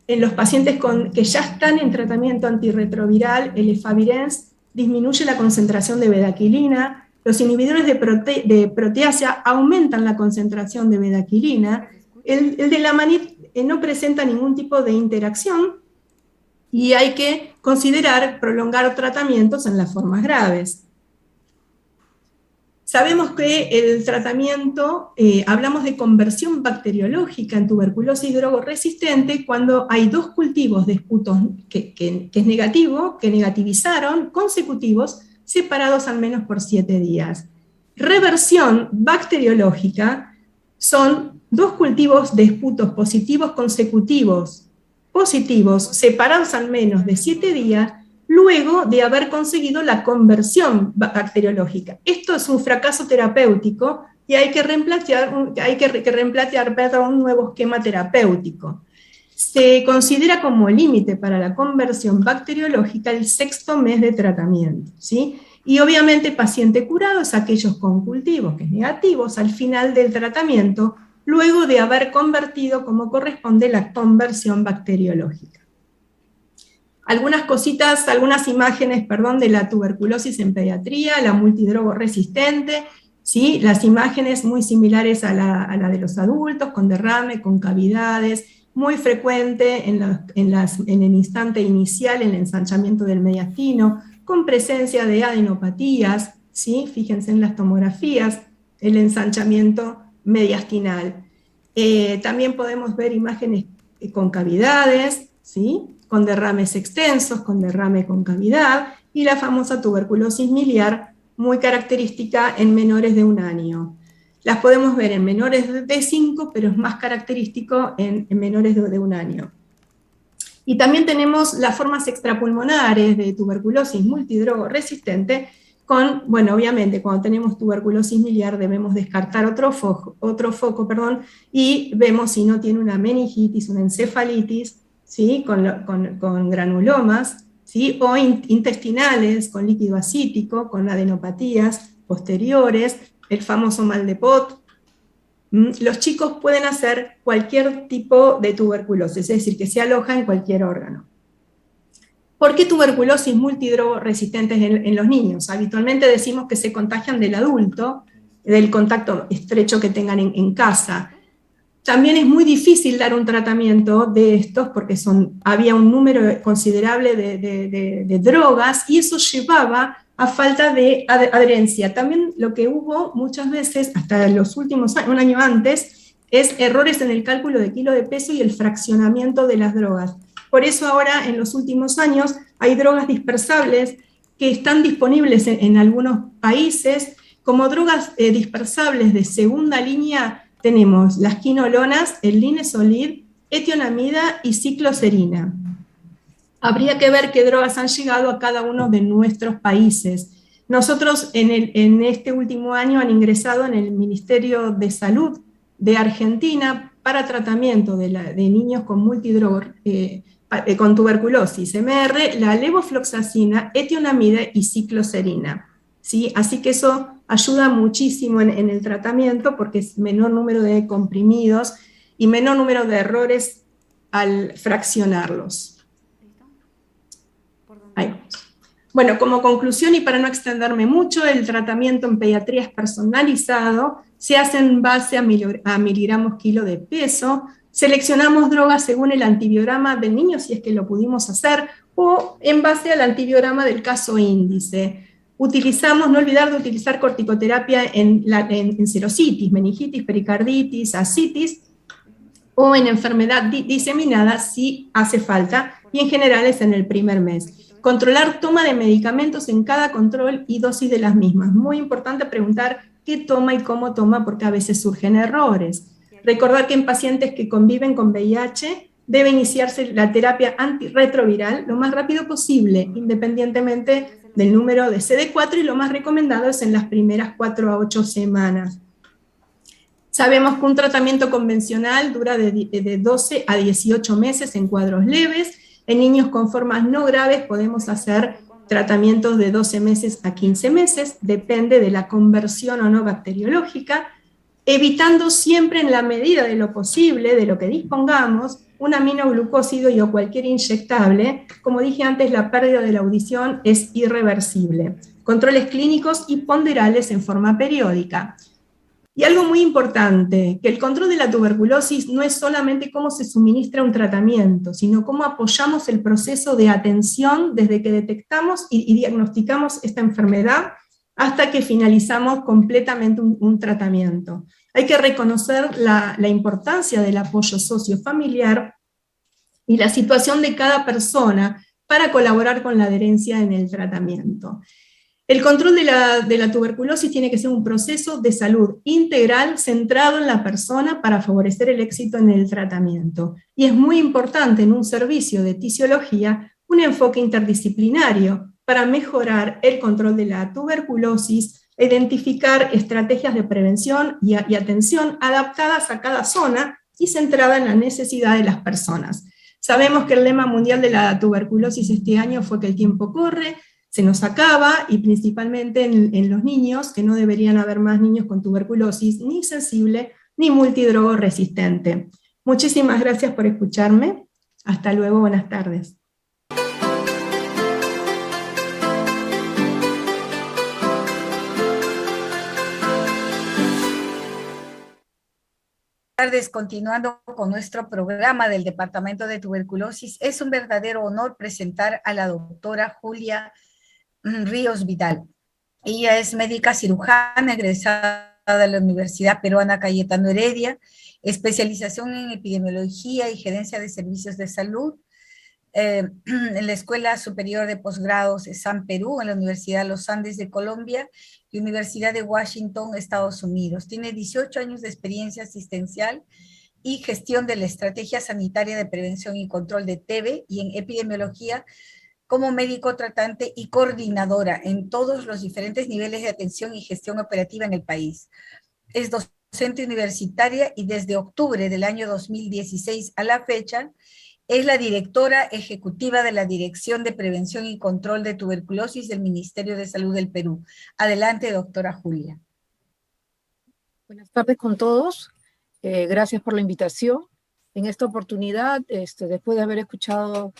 en los pacientes que ya están en tratamiento antirretroviral, el efavirenz disminuye la concentración de bedaquilina, los inhibidores de proteasa aumentan la concentración de bedaquilina, el de la manit no presenta ningún tipo de interacción, y hay que considerar prolongar tratamientos en las formas graves. Sabemos que el tratamiento, hablamos de conversión bacteriológica en tuberculosis drogoresistente cuando hay 2 cultivos de esputos que es negativo, que negativizaron, consecutivos, separados al menos por 7 días. Reversión bacteriológica son 2 cultivos de esputos positivos consecutivos, separados al menos de 7 días, luego de haber conseguido la conversión bacteriológica. Esto es un fracaso terapéutico y hay que replantear un nuevo esquema terapéutico. Se considera como límite para la conversión bacteriológica el 6º mes de tratamiento, ¿sí? Y obviamente paciente curado es aquellos con cultivos que es negativos al final del tratamiento, luego de haber convertido como corresponde la conversión bacteriológica. Algunas cositas, algunas imágenes, de la tuberculosis en pediatría, la multidrogoresistente, ¿sí? Las imágenes muy similares a la de los adultos, con derrame, con cavidades, muy frecuente en el instante inicial, en el ensanchamiento del mediastino, con presencia de adenopatías, ¿sí? Fíjense en las tomografías, el ensanchamiento mediastinal. También podemos ver imágenes con cavidades, ¿sí? Con derrames extensos, con derrame con cavidad, y la famosa tuberculosis miliar, muy característica en menores de 1 año. Las podemos ver en menores de 5, pero es más característico en menores de 1 año. Y también tenemos las formas extrapulmonares de tuberculosis multidrogoresistente, obviamente cuando tenemos tuberculosis miliar debemos descartar otro foco, y vemos si no tiene una meningitis, una encefalitis, ¿sí? con granulomas, ¿sí? O intestinales, con líquido acítico, con adenopatías posteriores, el famoso mal de Pot. Los chicos pueden hacer cualquier tipo de tuberculosis, es decir, que se aloja en cualquier órgano. ¿Por qué tuberculosis multidrogoresistentes en los niños? Habitualmente decimos que se contagian del adulto, del contacto estrecho que tengan en casa. También es muy difícil dar un tratamiento de estos porque había un número considerable de drogas y eso llevaba a falta de adherencia. También lo que hubo muchas veces, hasta los últimos años, 1 año antes, es errores en el cálculo de kilo de peso y el fraccionamiento de las drogas. Por eso ahora, en los últimos años, hay drogas dispersables que están disponibles en algunos países. Como drogas dispersables de segunda línea tenemos las quinolonas, el linezolid, etionamida y cicloserina. Habría que ver qué drogas han llegado a cada uno de nuestros países. Nosotros en este último año han ingresado en el Ministerio de Salud de Argentina para tratamiento de niños con multidroga, con tuberculosis, MR, la levofloxacina, etionamida y cicloserina. ¿Sí? Así que eso ayuda muchísimo en el tratamiento porque es menor número de comprimidos y menor número de errores al fraccionarlos. Ahí vamos. Bueno, como conclusión y para no extenderme mucho, el tratamiento en pediatría es personalizado, se hace en base a miligramos kilo de peso, seleccionamos drogas según el antibiograma del niño, si es que lo pudimos hacer, o en base al antibiograma del caso índice. Utilizamos, no olvidar de utilizar corticoterapia en serositis, meningitis, pericarditis, ascitis, o en enfermedad diseminada si hace falta, y en general es en el primer mes. Controlar toma de medicamentos en cada control y dosis de las mismas. Muy importante preguntar qué toma y cómo toma, porque a veces surgen errores. Recordar que en pacientes que conviven con VIH debe iniciarse la terapia antirretroviral lo más rápido posible, independientemente del número de CD4, y lo más recomendado es en las primeras 4 a 8 semanas. Sabemos que un tratamiento convencional dura de 12 a 18 meses en cuadros leves. En niños con formas no graves podemos hacer tratamientos de 12 meses a 15 meses, depende de la conversión o no bacteriológica, evitando siempre en la medida de lo posible, de lo que dispongamos, un aminoglucósido y o cualquier inyectable. Como dije antes, la pérdida de la audición es irreversible. Controles clínicos y ponderales en forma periódica. Y algo muy importante, que el control de la tuberculosis no es solamente cómo se suministra un tratamiento, sino cómo apoyamos el proceso de atención desde que detectamos y diagnosticamos esta enfermedad hasta que finalizamos completamente un tratamiento. Hay que reconocer la importancia del apoyo sociofamiliar y la situación de cada persona para colaborar con la adherencia en el tratamiento. El control de la tuberculosis tiene que ser un proceso de salud integral centrado en la persona para favorecer el éxito en el tratamiento. Y es muy importante en un servicio de tisiología un enfoque interdisciplinario para mejorar el control de la tuberculosis, identificar estrategias de prevención y atención adaptadas a cada zona y centrada en la necesidad de las personas. Sabemos que el lema mundial de la tuberculosis este año fue que el tiempo corre, se nos acaba, y principalmente en los niños, que no deberían haber más niños con tuberculosis, ni sensible, ni multidrogo resistente. Muchísimas gracias por escucharme. Hasta luego, buenas tardes. Buenas tardes, continuando con nuestro programa del Departamento de Tuberculosis, es un verdadero honor presentar a la doctora Julia Ríos Vidal. Ella es médica cirujana egresada de la Universidad Peruana Cayetano Heredia, especialización en epidemiología y gerencia de servicios de salud, en la Escuela Superior de Posgrados San Perú, en la Universidad de los Andes de Colombia y Universidad de Washington, Estados Unidos. Tiene 18 años de experiencia asistencial y gestión de la estrategia sanitaria de prevención y control de TB y en epidemiología como médico tratante y coordinadora en todos los diferentes niveles de atención y gestión operativa en el país. Es docente universitaria y desde octubre del año 2016 a la fecha es la directora ejecutiva de la Dirección de Prevención y Control de Tuberculosis del Ministerio de Salud del Perú. Adelante, doctora Julia. Buenas tardes con todos. Gracias por la invitación. En esta oportunidad, después de haber escuchado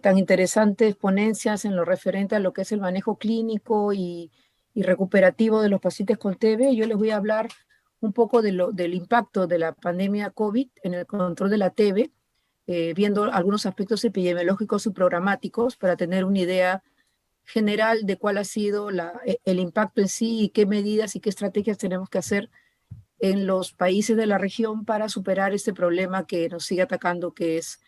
tan interesantes ponencias en lo referente a lo que es el manejo clínico y recuperativo de los pacientes con TB, yo les voy a hablar un poco del impacto de la pandemia COVID en el control de la TB, viendo algunos aspectos epidemiológicos y programáticos para tener una idea general de cuál ha sido el impacto en sí y qué medidas y qué estrategias tenemos que hacer en los países de la región para superar este problema que nos sigue atacando, que es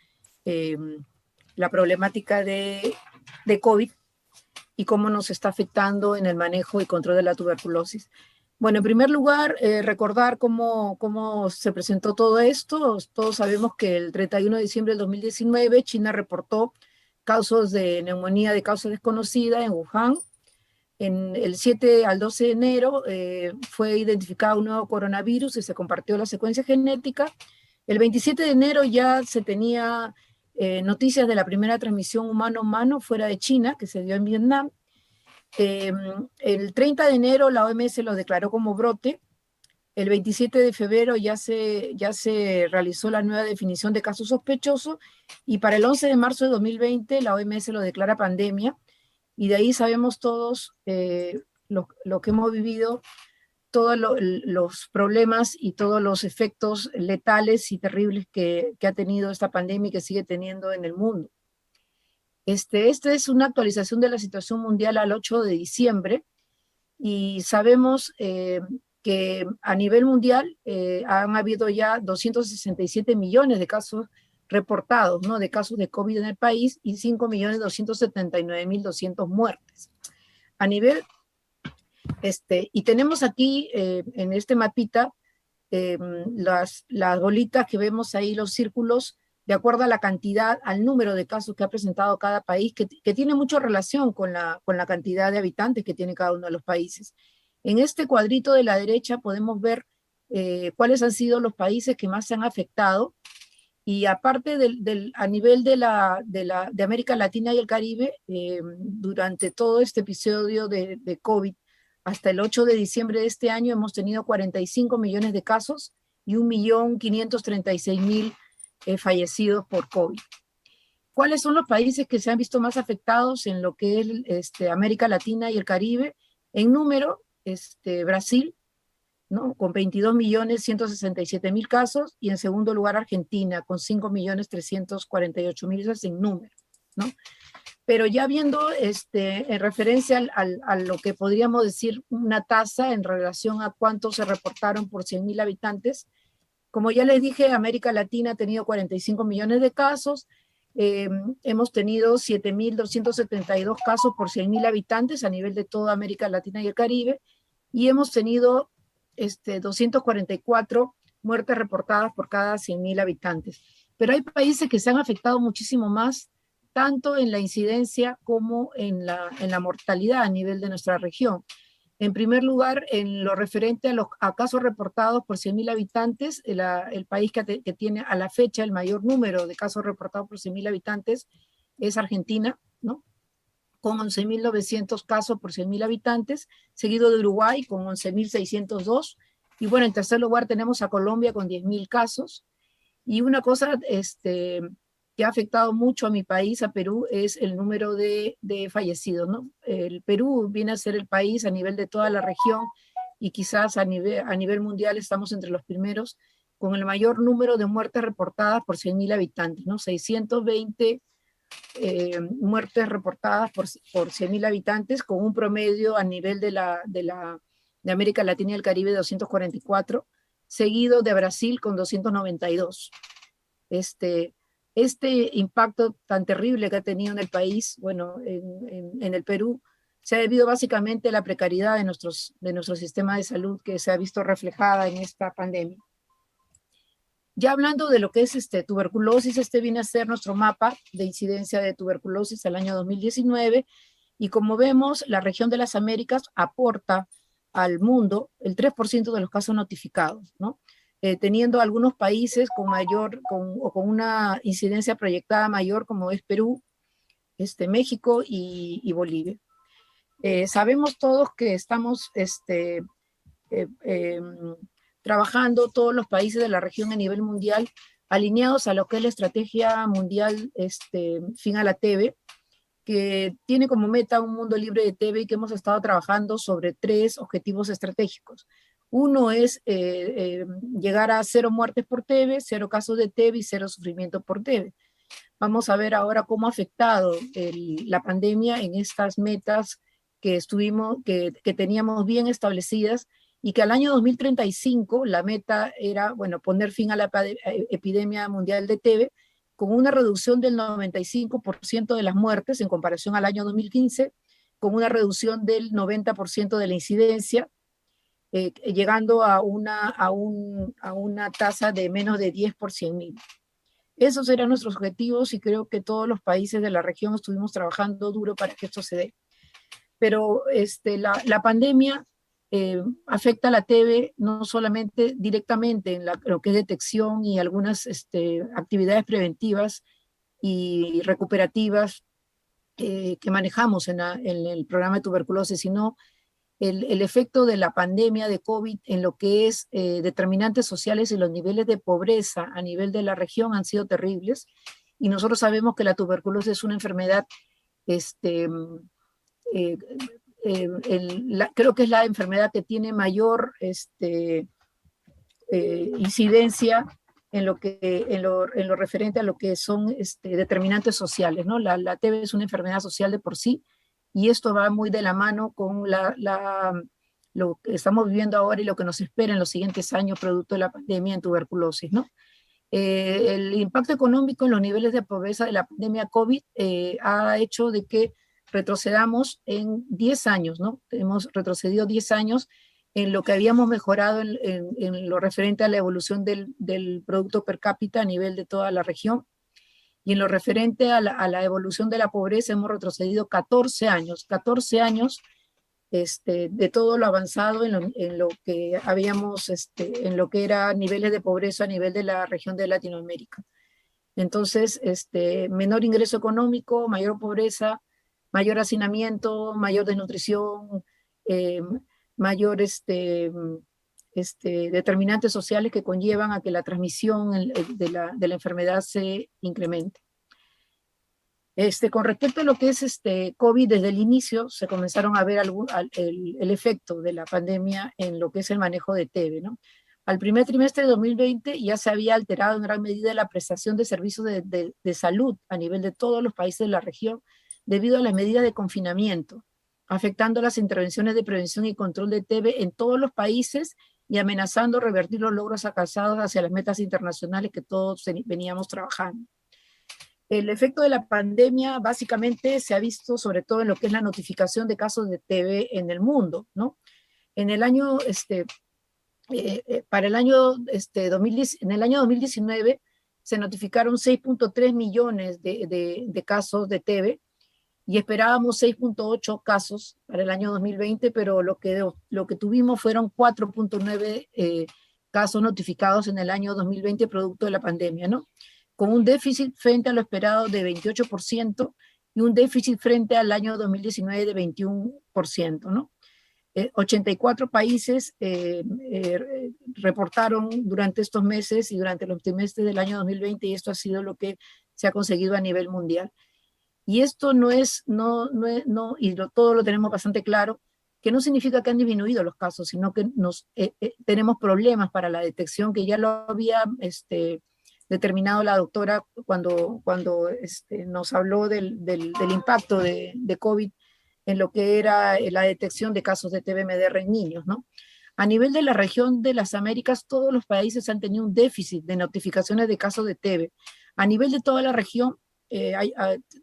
la problemática de COVID y cómo nos está afectando en el manejo y control de la tuberculosis. Bueno, en primer lugar, recordar cómo se presentó todo esto. Todos sabemos que el 31 de diciembre del 2019 China reportó casos de neumonía de causa desconocida en Wuhan. En el 7 al 12 de enero fue identificado un nuevo coronavirus y se compartió la secuencia genética. El 27 de enero ya se tenía noticias de la primera transmisión humano-humano fuera de China, que se dio en Vietnam. El 30 de enero la OMS lo declaró como brote. El 27 de febrero ya se realizó la nueva definición de caso sospechoso y para el 11 de marzo de 2020 la OMS lo declara pandemia. Y de ahí sabemos todos lo que hemos vivido, todos los problemas y todos los efectos letales y terribles que ha tenido esta pandemia y que sigue teniendo en el mundo. Esta es una actualización de la situación mundial al 8 de diciembre y sabemos que a nivel mundial han habido ya 267 millones de casos reportados, ¿no? De casos de COVID en el país y 5.279.200 muertes. A nivel, y tenemos aquí en este mapita las bolitas que vemos ahí, los círculos, de acuerdo a la cantidad, al número de casos que ha presentado cada país, que tiene mucha relación con la cantidad de habitantes que tiene cada uno de los países. En este cuadrito de la derecha podemos ver cuáles han sido los países que más se han afectado. Y aparte a nivel de América Latina y el Caribe, durante todo este episodio de COVID, hasta el 8 de diciembre de este año hemos tenido 45 millones de casos y 1.536.000 fallecidos por COVID. ¿Cuáles son los países que se han visto más afectados en lo que es América Latina y el Caribe? En número, Brasil, ¿no? Con 22.167.000 casos, y en segundo lugar Argentina, con 5.348.000, eso es en número, ¿no? Pero ya viendo en referencia a lo que podríamos decir una tasa en relación a cuántos se reportaron por 100.000 habitantes, como ya les dije, América Latina ha tenido 45 millones de casos, hemos tenido 7.272 casos por 100.000 habitantes a nivel de toda América Latina y el Caribe, y hemos tenido 244 muertes reportadas por cada 100.000 habitantes. Pero hay países que se han afectado muchísimo más, tanto en la incidencia como en la mortalidad a nivel de nuestra región. En primer lugar, en lo referente a casos reportados por 100.000 habitantes, el país que tiene a la fecha el mayor número de casos reportados por 100.000 habitantes es Argentina, ¿no? Con 11.900 casos por 100.000 habitantes, seguido de Uruguay con 11.602, y bueno, en tercer lugar tenemos a Colombia con 10.000 casos, y una cosa que ha afectado mucho a mi país, a Perú, es el número de fallecidos, ¿no? El Perú viene a ser el país a nivel de toda la región, y quizás a nivel mundial estamos entre los primeros, con el mayor número de muertes reportadas por 100.000 habitantes, ¿no? 620 muertes reportadas por 100.000 habitantes, con un promedio a nivel de América Latina y el Caribe de 244, seguido de Brasil con 292. Este impacto tan terrible que ha tenido en el país, bueno, en el Perú, se ha debido básicamente a la precariedad de nuestro sistema de salud, que se ha visto reflejada en esta pandemia. Ya hablando de lo que es tuberculosis, viene a ser nuestro mapa de incidencia de tuberculosis al año 2019, y como vemos, la región de las Américas aporta al mundo el 3% de los casos notificados, ¿no? Teniendo algunos países con una incidencia proyectada mayor, como es Perú, México y Bolivia. Sabemos todos que estamos trabajando todos los países de la región a nivel mundial, alineados a lo que es la estrategia mundial Fin a la TB, que tiene como meta un mundo libre de TB, y que hemos estado trabajando sobre 3 objetivos estratégicos. Uno es llegar a 0 muertes por TB, 0 casos de TB y 0 sufrimiento por TB. Vamos a ver ahora cómo ha afectado la pandemia en estas metas que teníamos bien establecidas, y que al año 2035 la meta era, bueno, poner fin a la epidemia mundial de TB, con una reducción del 95% de las muertes en comparación al año 2015, con una reducción del 90% de la incidencia, llegando a una tasa de menos de 10 por 100.000. Esos eran nuestros objetivos, y creo que todos los países de la región estuvimos trabajando duro para que esto se dé. pero la pandemia afecta a la TB no solamente directamente en lo que es detección y algunas actividades preventivas y recuperativas que manejamos en el programa de tuberculosis, sino el efecto de la pandemia de COVID en lo que es determinantes sociales y los niveles de pobreza a nivel de la región han sido terribles. Y nosotros sabemos que la tuberculosis es una enfermedad, creo que es la enfermedad que tiene mayor incidencia en lo referente a lo que son determinantes sociales, ¿no? La TB es una enfermedad social de por sí, y esto va muy de la mano con lo que estamos viviendo ahora y lo que nos espera en los siguientes años producto de la pandemia en tuberculosis, ¿no? El impacto económico en los niveles de pobreza de la pandemia COVID ha hecho de que retrocedamos en 10 años, ¿no? Hemos retrocedido 10 años en lo que habíamos mejorado en lo referente a la evolución del producto per cápita a nivel de toda la región, y en lo referente a la evolución de la pobreza hemos retrocedido 14 años de todo lo avanzado en lo que habíamos, en lo que era niveles de pobreza a nivel de la región de Latinoamérica. Entonces, menor ingreso económico, mayor pobreza, mayor hacinamiento, mayor desnutrición, mayor determinantes sociales que conllevan a que la transmisión de la enfermedad se incremente. Con respecto a lo que es COVID, desde el inicio se comenzaron a ver el efecto de la pandemia en lo que es el manejo de TB, ¿no? Al primer trimestre de 2020 ya se había alterado en gran medida la prestación de servicios de salud a nivel de todos los países de la región debido a las medidas de confinamiento, afectando las intervenciones de prevención y control de TB en todos los países y amenazando revertir los logros alcanzados hacia las metas internacionales que todos veníamos trabajando. El efecto de la pandemia básicamente se ha visto sobre todo en lo que es la notificación de casos de TB en el mundo, ¿no? En el año, para el año, en el año 2019 se notificaron 6.3 millones de casos de TB y esperábamos 6.8 casos para el año 2020, pero lo que tuvimos fueron 4.9 casos notificados en el año 2020 producto de la pandemia, ¿no? Con un déficit frente a lo esperado de 28% y un déficit frente al año 2019 de 21%, ¿no? 84 países reportaron durante estos meses y durante los trimestres del año 2020, y esto ha sido lo que se ha conseguido a nivel mundial. Y esto todo lo tenemos bastante claro, que no significa que han disminuido los casos, sino que tenemos problemas para la detección, que ya lo había determinado la doctora cuando nos habló del impacto de COVID en lo que era la detección de casos de TB-MDR en niños, ¿no? A nivel de la región de las Américas, todos los países han tenido un déficit de notificaciones de casos de TB. A nivel de toda la región, hay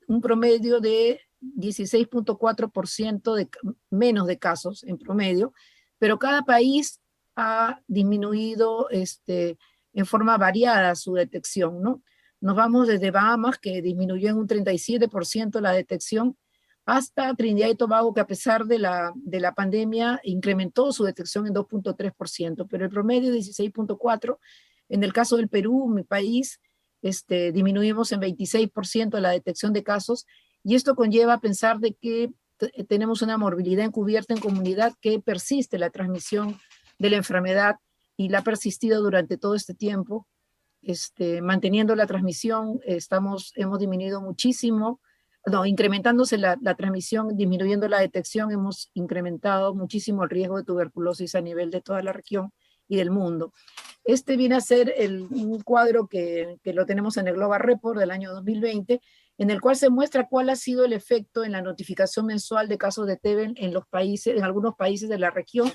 un promedio de 16.4% menos de casos en promedio, pero cada país ha disminuido en forma variada su detección, ¿no? Nos vamos desde Bahamas, que disminuyó en un 37% la detección, hasta Trinidad y Tobago, que a pesar de la pandemia incrementó su detección en 2.3%, pero el promedio es 16.4%. En el caso del Perú, mi país, disminuimos en 26% la detección de casos, y esto conlleva a pensar de que tenemos una morbilidad encubierta en comunidad, que persiste la transmisión de la enfermedad y la ha persistido durante todo este tiempo. Manteniendo la transmisión, hemos disminuido muchísimo, incrementándose la transmisión, disminuyendo la detección, hemos incrementado muchísimo el riesgo de tuberculosis a nivel de toda la región y del mundo. Este viene a ser un cuadro que lo tenemos en el Global Report del año 2020, en el cual se muestra cuál ha sido el efecto en la notificación mensual de casos de TB en algunos países de la región,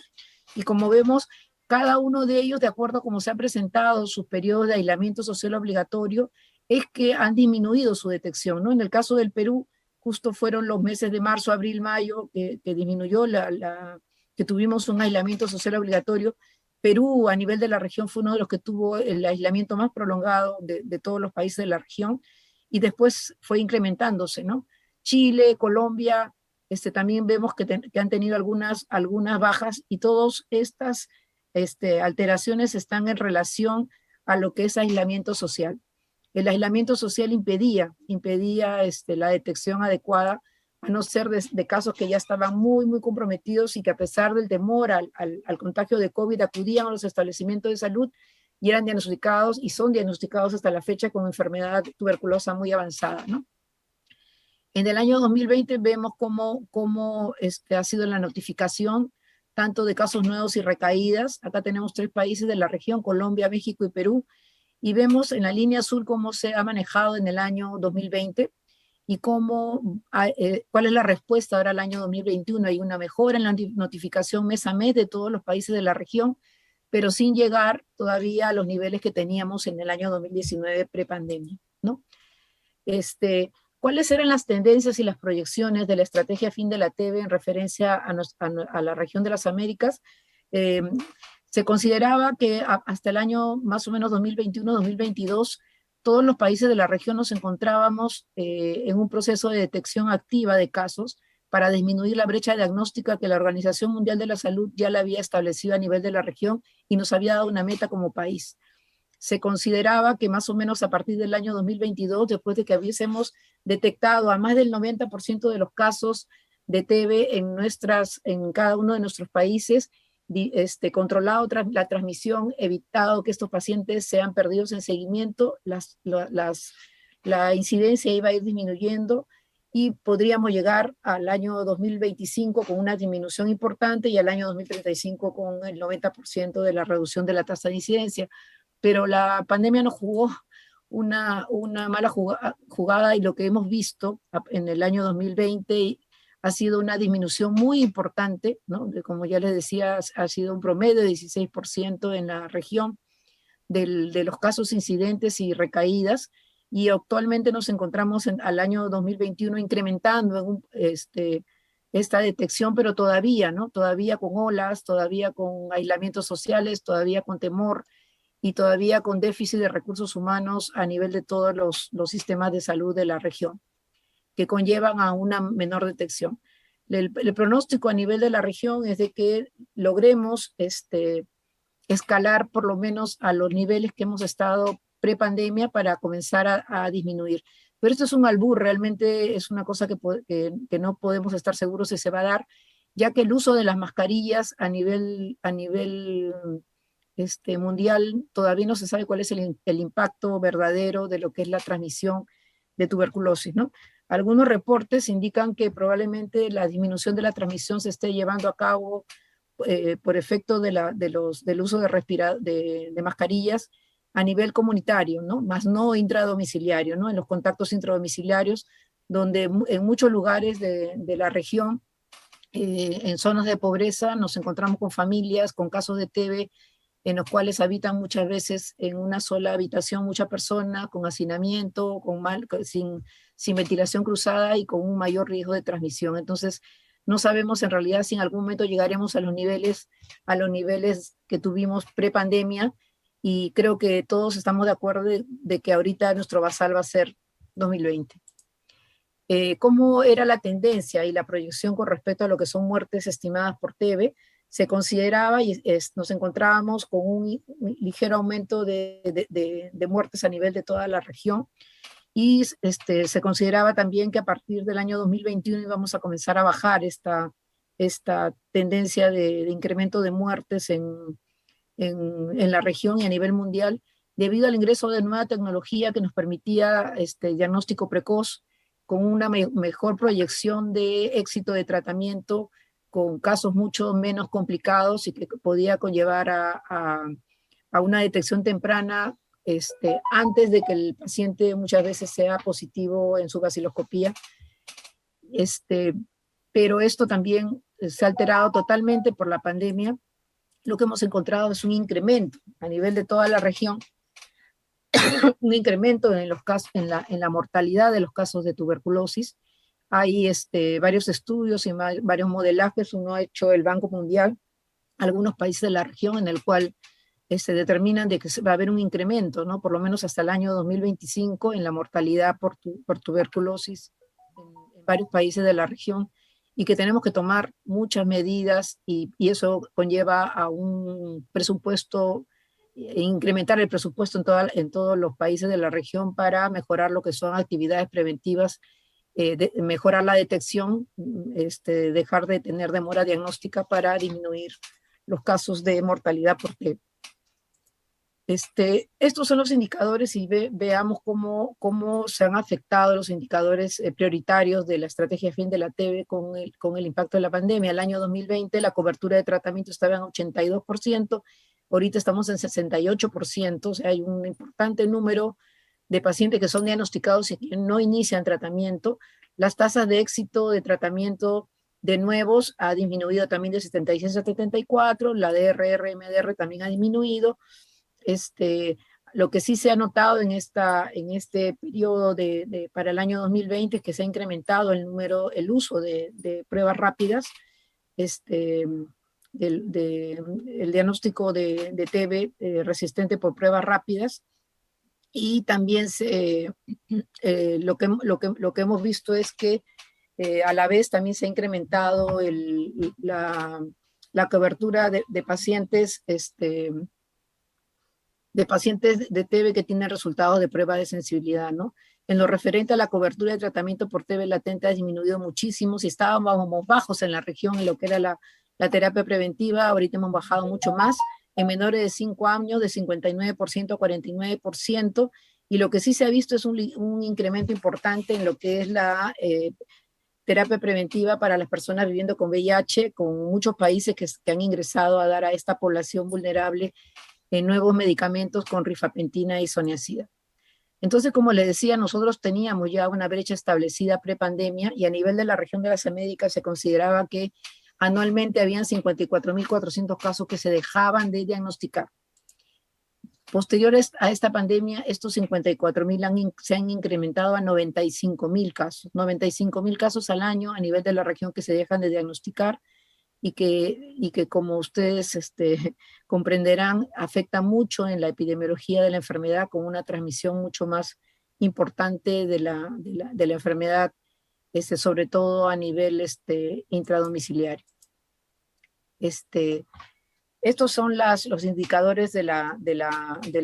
y como vemos, cada uno de ellos, de acuerdo a cómo se han presentado sus periodos de aislamiento social obligatorio, es que han disminuido su detección, ¿no? En el caso del Perú, justo fueron los meses de marzo, abril, mayo, que disminuyó que tuvimos un aislamiento social obligatorio. Perú, a nivel de la región, fue uno de los que tuvo el aislamiento más prolongado de todos los países de la región, y después fue incrementándose, ¿no? Chile, Colombia, también vemos que han tenido algunas bajas, y todas estas alteraciones están en relación a lo que es aislamiento social. El aislamiento social impedía la detección adecuada, a no ser de casos que ya estaban muy, muy comprometidos y que a pesar del temor al contagio de COVID acudían a los establecimientos de salud y eran diagnosticados y son diagnosticados hasta la fecha con enfermedad tuberculosa muy avanzada, ¿no? En el año 2020 vemos cómo ha sido la notificación tanto de casos nuevos y recaídas. Acá tenemos 3 países de la región, Colombia, México y Perú, y vemos en la línea azul cómo se ha manejado en el año 2020 y cuál es la respuesta ahora al año 2021. Hay una mejora en la notificación mes a mes de todos los países de la región, pero sin llegar todavía a los niveles que teníamos en el año 2019 prepandemia, ¿no? ¿Cuáles eran las tendencias y las proyecciones de la estrategia Fin de la TB en referencia a la región de las Américas? Se consideraba que hasta el año más o menos 2021-2022, todos los países de la región nos encontrábamos en un proceso de detección activa de casos para disminuir la brecha diagnóstica que la Organización Mundial de la Salud ya la había establecido a nivel de la región y nos había dado una meta como país. Se consideraba que más o menos a partir del año 2022, después de que hubiésemos detectado a más del 90% de los casos de TB en cada uno de nuestros países, controlado la transmisión, evitado que estos pacientes sean perdidos en seguimiento, la incidencia iba a ir disminuyendo y podríamos llegar al año 2025 con una disminución importante y al año 2035 con el 90% de la reducción de la tasa de incidencia. Pero la pandemia nos jugó una mala jugada, y lo que hemos visto en el año 2020 ha sido una disminución muy importante, ¿no? Como ya les decía, ha sido un promedio de 16% en la región de los casos incidentes y recaídas, y actualmente nos encontramos al año 2021 incrementando esta detección, pero todavía, ¿no? Todavía con olas, todavía con aislamientos sociales, todavía con temor, y todavía con déficit de recursos humanos a nivel de todos los sistemas de salud de la región, que conllevan a una menor detección. El pronóstico a nivel de la región es de que logremos escalar por lo menos a los niveles que hemos estado prepandemia para comenzar a disminuir. Pero esto es un albur, realmente es una cosa que no podemos estar seguros si se va a dar, ya que el uso de las mascarillas a nivel mundial todavía no se sabe cuál es el impacto verdadero de lo que es la transmisión de tuberculosis, ¿no? Algunos reportes indican que probablemente la disminución de la transmisión se esté llevando a cabo por efecto del uso de mascarillas a nivel comunitario, ¿no? Más no intradomiciliario, ¿no? En los contactos intradomiciliarios, donde en muchos lugares de la región, en zonas de pobreza, nos encontramos con familias, con casos de TB, en los cuales habitan muchas veces en una sola habitación muchas personas, con hacinamiento, sin ventilación cruzada y con un mayor riesgo de transmisión. Entonces, no sabemos en realidad si en algún momento llegaremos a los niveles que tuvimos pre-pandemia, y creo que todos estamos de acuerdo de que ahorita nuestro basal va a ser 2020. ¿Cómo era la tendencia y la proyección con respecto a lo que son muertes estimadas por TB? Se consideraba y nos encontrábamos con un ligero aumento de muertes a nivel de toda la región, y se consideraba también que a partir del año 2021 íbamos a comenzar a bajar esta tendencia de incremento de muertes en la región y a nivel mundial, debido al ingreso de nueva tecnología que nos permitía diagnóstico precoz, con una mejor proyección de éxito de tratamiento, con casos mucho menos complicados y que podía conllevar a una detección temprana antes de que el paciente muchas veces sea positivo en su baciloscopía. Pero esto también se ha alterado totalmente por la pandemia. Lo que hemos encontrado es un incremento a nivel de toda la región, un incremento en la mortalidad de los casos de tuberculosis. Hay varios estudios y varios modelajes. Uno ha hecho el Banco Mundial, algunos países de la región, en el cual determinan de que va a haber un incremento, ¿no? Por lo menos hasta el año 2025 en la mortalidad por tuberculosis en varios países de la región. y que tenemos que tomar muchas medidas y eso conlleva a un presupuesto, incrementar el presupuesto en todos los países de la región para mejorar lo que son actividades preventivas, mejorar la detección, dejar de tener demora diagnóstica para disminuir los casos de mortalidad por TB. Estos son los indicadores y veamos cómo se han afectado los indicadores prioritarios de la estrategia fin de la TB con el impacto de la pandemia. El año 2020 la cobertura de tratamiento estaba en 82%, ahorita estamos en 68%, o sea, hay un importante número de pacientes que son diagnosticados y que no inician tratamiento. Las tasas de éxito de tratamiento de nuevos ha disminuido también de 76 a 74, la DRR, MDR también ha disminuido. Lo que sí se ha notado en este periodo para el año 2020 es que se ha incrementado el uso de pruebas rápidas, el diagnóstico de TB resistente por pruebas rápidas, y también lo que hemos visto es que a la vez también se ha incrementado la cobertura de pacientes de TB que tienen resultados de prueba de sensibilidad, ¿no? En lo referente a la cobertura de tratamiento por TB latente ha disminuido muchísimo. Si estábamos bajos en la región en lo que era la terapia preventiva, ahorita hemos bajado mucho más. En menores de 5 años, de 59% a 49%, y lo que sí se ha visto es un incremento importante en lo que es la terapia preventiva para las personas viviendo con VIH, con muchos países que han ingresado a dar a esta población vulnerable nuevos medicamentos con rifampicina y isoniazida. Entonces, como les decía, nosotros teníamos ya una brecha establecida prepandemia y a nivel de la región de las Américas se consideraba que anualmente habían 54.400 casos que se dejaban de diagnosticar. Posteriores a esta pandemia, estos 54.000 se han incrementado a 95.000 casos. 95.000 casos al año a nivel de la región que se dejan de diagnosticar y que como ustedes comprenderán, afecta mucho en la epidemiología de la enfermedad, con una transmisión mucho más importante de la enfermedad, sobre todo a nivel intradomiciliario. Estos son los indicadores de la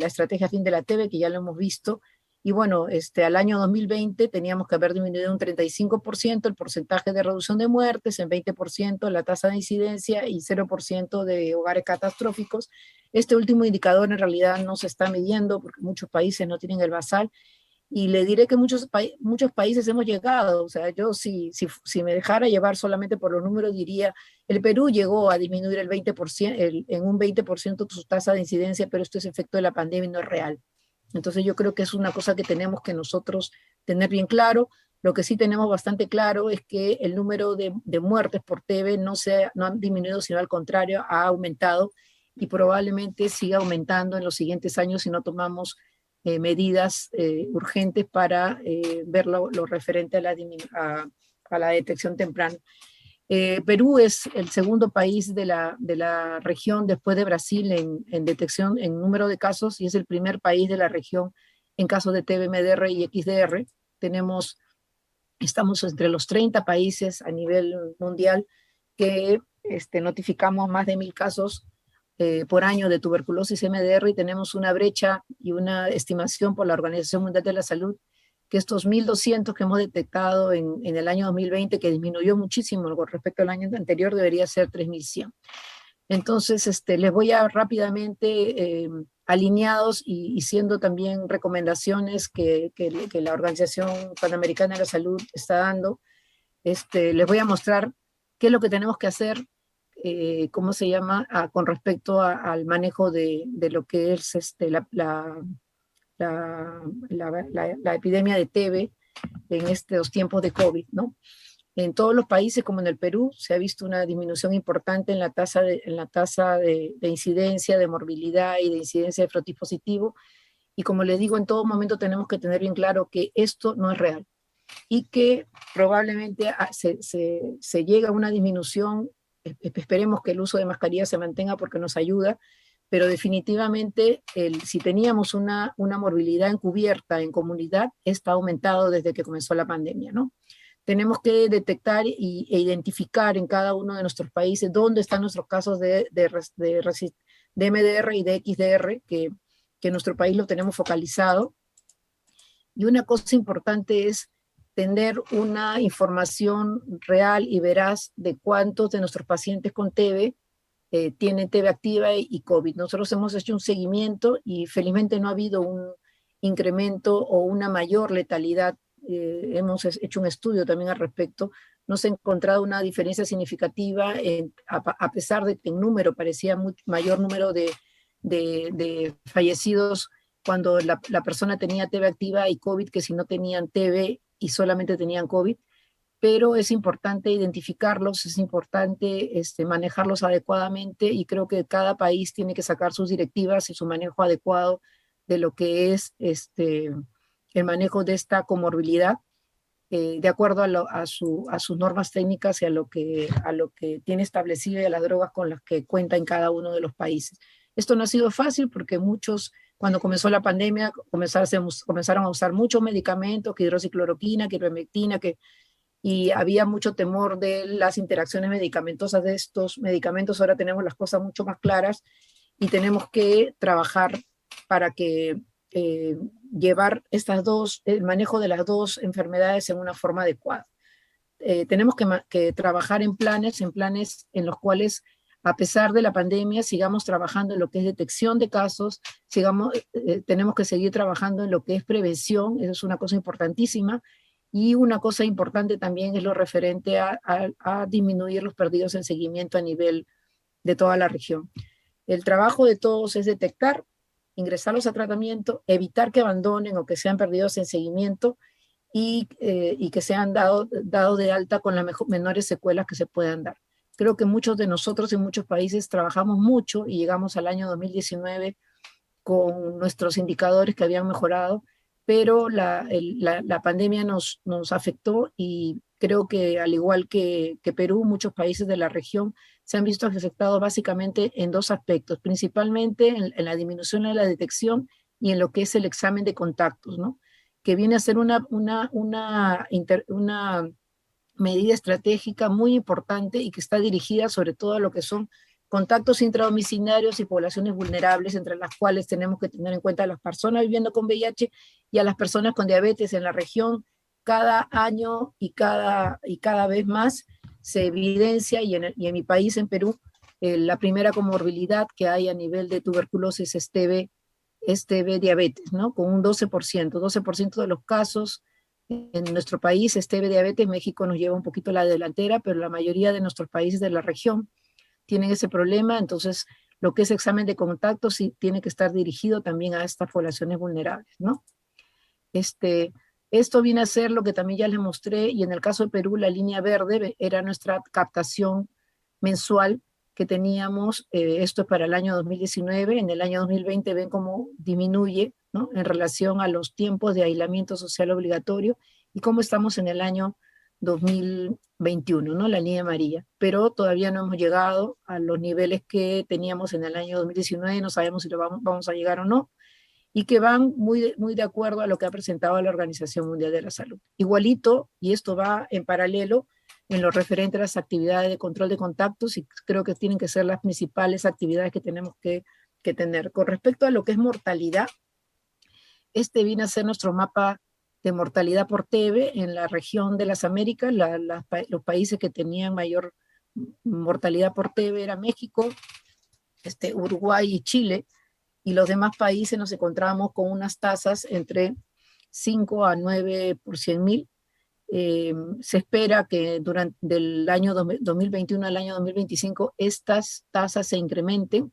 estrategia fin de la TB, que ya lo hemos visto. Y bueno, al año 2020 teníamos que haber disminuido un 35% el porcentaje de reducción de muertes, en 20% la tasa de incidencia y 0% de hogares catastróficos. Este último indicador en realidad no se está midiendo porque muchos países no tienen el basal. Y le diré que muchos países hemos llegado, o sea, yo si me dejara llevar solamente por los números diría, el Perú llegó a disminuir el 20%, en un 20% su tasa de incidencia, pero esto es efecto de la pandemia y no es real. Entonces yo creo que es una cosa que tenemos que nosotros tener bien claro. Lo que sí tenemos bastante claro es que el número de muertes por TB no han disminuido, sino al contrario, ha aumentado y probablemente siga aumentando en los siguientes años si no tomamos medidas urgentes para ver lo referente a la detección temprana. Perú es el segundo país de la región después de Brasil en detección, en número de casos, y es el primer país de la región en casos de TB, MDR y XDR. Estamos entre los 30 países a nivel mundial que notificamos más de 1.000 casos por año de tuberculosis MDR, y tenemos una brecha y una estimación por la Organización Mundial de la Salud que estos 1.200 que hemos detectado en el año 2020, que disminuyó muchísimo con respecto al año anterior, debería ser 3.100. Entonces, les voy a rápidamente, alineados y siendo también recomendaciones que la Organización Panamericana de la Salud está dando, les voy a mostrar qué es lo que tenemos que hacer, ¿cómo se llama?, con respecto al manejo de lo que es la epidemia de TB en estos tiempos de COVID, ¿no? En todos los países, como en el Perú, se ha visto una disminución importante en la tasa de incidencia, de morbilidad y de incidencia de frotis positivo. Y como les digo, en todo momento tenemos que tener bien claro que esto no es real y que probablemente se llegue a una disminución. Esperemos que el uso de mascarilla se mantenga porque nos ayuda, pero definitivamente si teníamos una morbilidad encubierta en comunidad, está aumentado desde que comenzó la pandemia, ¿no? tenemos que detectar e identificar en cada uno de nuestros países dónde están nuestros casos de MDR y de XDR, que en nuestro país lo tenemos focalizado. Y una cosa importante es tener una información real y veraz de cuántos de nuestros pacientes con TB tienen TB activa y COVID. Nosotros hemos hecho un seguimiento y felizmente no ha habido un incremento o una mayor letalidad. Hemos hecho un estudio también al respecto. No se ha encontrado una diferencia significativa a pesar de que en número parecía mayor número de fallecidos cuando la persona tenía TB activa y COVID que si no tenían TB y solamente tenían COVID, pero es importante identificarlos, es importante manejarlos adecuadamente y creo que cada país tiene que sacar sus directivas y su manejo adecuado de lo que es el manejo de esta comorbilidad de acuerdo a sus normas técnicas y a lo que tiene establecido y a las drogas con las que cuenta en cada uno de los países. Esto no ha sido fácil porque muchos, cuando comenzó la pandemia, comenzaron a usar muchos medicamentos, que hidroxicloroquina, que ivermectina, y había mucho temor de las interacciones medicamentosas de estos medicamentos. Ahora tenemos las cosas mucho más claras y tenemos que trabajar para que llevar el manejo de las dos enfermedades en una forma adecuada. Tenemos que trabajar en planes en los cuales, a pesar de la pandemia, sigamos trabajando en lo que es detección de casos, tenemos que seguir trabajando en lo que es prevención, eso es una cosa importantísima, y una cosa importante también es lo referente a disminuir los perdidos en seguimiento a nivel de toda la región. El trabajo de todos es detectar, ingresarlos a tratamiento, evitar que abandonen o que sean perdidos en seguimiento y que sean dado de alta con las menores secuelas que se puedan dar. Creo que muchos de nosotros en muchos países trabajamos mucho y llegamos al año 2019 con nuestros indicadores que habían mejorado, pero la pandemia nos afectó y creo que al igual que Perú, muchos países de la región se han visto afectados básicamente en dos aspectos, principalmente en la disminución de la detección y en lo que es el examen de contactos, ¿no? Que viene a ser una medida estratégica muy importante y que está dirigida sobre todo a lo que son contactos intradomiciliarios y poblaciones vulnerables, entre las cuales tenemos que tener en cuenta a las personas viviendo con VIH y a las personas con diabetes en la región. Cada año y cada vez más se evidencia, y en mi país, en Perú, la primera comorbilidad que hay a nivel de tuberculosis es TB diabetes, ¿no? Con un 12% de los casos en nuestro país es TB diabetes. México nos lleva un poquito la delantera, pero la mayoría de nuestros países de la región tienen ese problema, entonces lo que es examen de contacto sí tiene que estar dirigido también a estas poblaciones vulnerables, ¿no? Esto viene a ser lo que también ya les mostré, y en el caso de Perú la línea verde era nuestra captación mensual que teníamos, esto es para el año 2019, en el año 2020 ven cómo disminuye, ¿no? En relación a los tiempos de aislamiento social obligatorio y cómo estamos en el año 2021, ¿no? La línea amarilla, pero todavía no hemos llegado a los niveles que teníamos en el año 2019, no sabemos si lo vamos a llegar o no, y que van muy de acuerdo a lo que ha presentado la Organización Mundial de la Salud. Igualito, y esto va en paralelo en lo referente a las actividades de control de contactos, y creo que tienen que ser las principales actividades que tenemos que tener. Con respecto a lo que es mortalidad, viene a ser nuestro mapa de mortalidad por TB en la región de las Américas. Los países que tenían mayor mortalidad por TB eran México, Uruguay y Chile, y los demás países nos encontramos con unas tasas entre 5 a 9 por 100.000. Se espera que durante el año 2021 al año 2025 estas tasas se incrementen.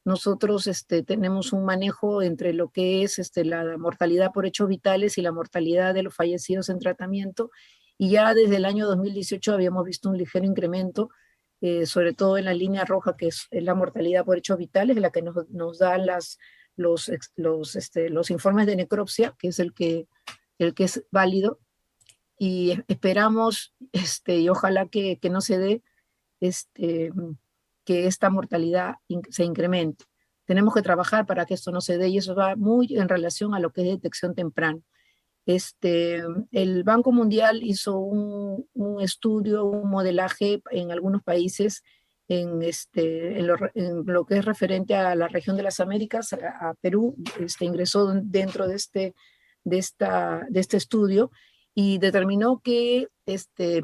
Nosotros tenemos un manejo entre lo que es la mortalidad por hechos vitales y la mortalidad de los fallecidos en tratamiento, y ya desde el año 2018 habíamos visto un ligero incremento, sobre todo en la línea roja, que es la mortalidad por hechos vitales, la que nos dan los informes de necropsia, que es el que es válido, y esperamos, y ojalá que no se dé, que esta mortalidad se incremente. Tenemos que trabajar para que esto no se dé, y eso va muy en relación a lo que es detección temprana. El Banco Mundial hizo un estudio, un modelaje en algunos países en lo que es referente a la región de las Américas, a Perú, ingresó dentro de este estudio y determinó que se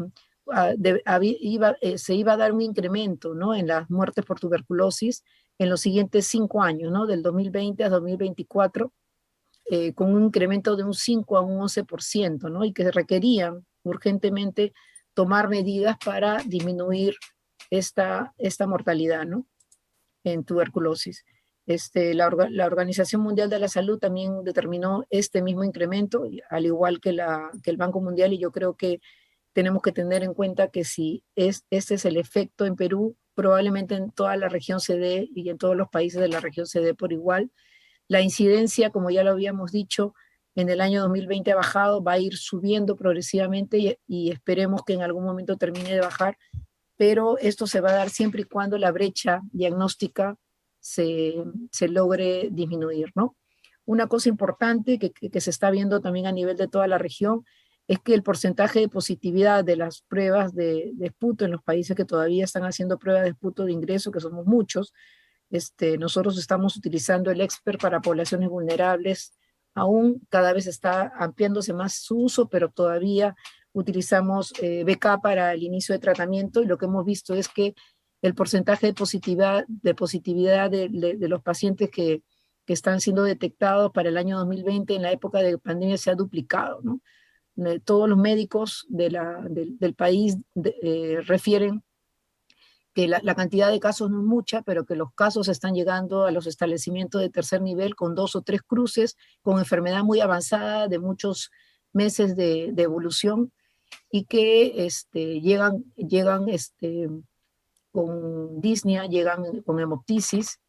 iba a dar un incremento, ¿no?, en las muertes por tuberculosis en los siguientes 5 años, ¿no?, del 2020 a 2024, con un incremento de un 5 a un 11%, ¿no?, y que requerían urgentemente tomar medidas para disminuir esta mortalidad, ¿no?, en tuberculosis. La Organización Mundial de la Salud también determinó este mismo incremento, al igual que el Banco Mundial, y yo creo que tenemos que tener en cuenta que si este es el efecto en Perú, probablemente en toda la región se dé y en todos los países de la región se dé por igual. La incidencia, como ya lo habíamos dicho, en el año 2020 ha bajado, va a ir subiendo progresivamente y esperemos que en algún momento termine de bajar, pero esto se va a dar siempre y cuando la brecha diagnóstica se logre disminuir, ¿no? Una cosa importante que se está viendo también a nivel de toda la región es que el porcentaje de positividad de las pruebas de esputo en los países que todavía están haciendo pruebas de esputo de ingreso, que somos muchos, nosotros estamos utilizando el Expert para poblaciones vulnerables, aún cada vez está ampliándose más su uso, pero todavía utilizamos BK para el inicio de tratamiento, y lo que hemos visto es que el porcentaje de positividad de los pacientes que están siendo detectados para el año 2020 en la época de pandemia se ha duplicado, ¿no? Todos los médicos del país refieren que la cantidad de casos no es mucha, pero que los casos están llegando a los establecimientos de tercer nivel con 2 o 3 cruces, con enfermedad muy avanzada de muchos meses de evolución, y que llegan con disnea, llegan con hemoptisis,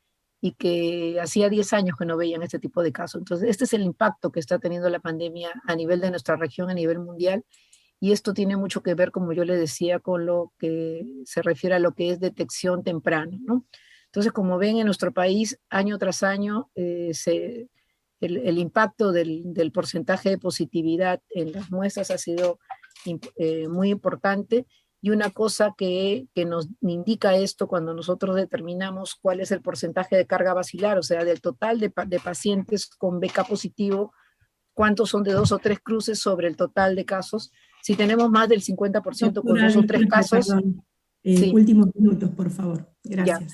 y que hacía 10 años que no veían este tipo de casos. Entonces, este es el impacto que está teniendo la pandemia a nivel de nuestra región, a nivel mundial, y esto tiene mucho que ver, como yo le decía, con lo que se refiere a lo que es detección temprana, ¿no? Entonces, como ven, en nuestro país, año tras año, el impacto del porcentaje de positividad en las muestras ha sido muy importante. Y una cosa que nos indica esto cuando nosotros determinamos cuál es el porcentaje de carga basilar, o sea, del total de pacientes con BK positivo, cuántos son de 2 o 3 cruces sobre el total de casos. Si tenemos más del 50% con 2 o 3 casos... Perdón. Sí. Últimos minutos, por favor. Gracias. Ya.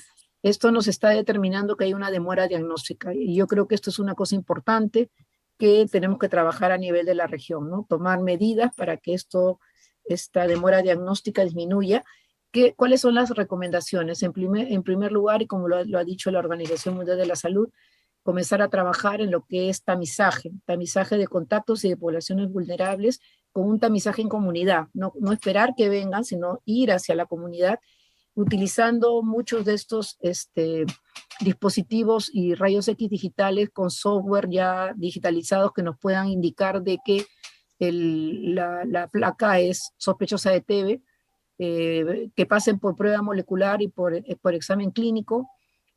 Esto nos está determinando que hay una demora diagnóstica, y yo creo que esto es una cosa importante que tenemos que trabajar a nivel de la región, ¿no? Tomar medidas para que esta demora diagnóstica disminuya. ¿Cuáles son las recomendaciones? En primer lugar, y como lo ha dicho la Organización Mundial de la Salud, comenzar a trabajar en lo que es tamizaje de contactos y de poblaciones vulnerables, con un tamizaje en comunidad, no esperar que vengan, sino ir hacia la comunidad, utilizando muchos de estos dispositivos y rayos X digitales con software ya digitalizados que nos puedan indicar de que la placa es sospechosa de TB, que pasen por prueba molecular y por examen clínico.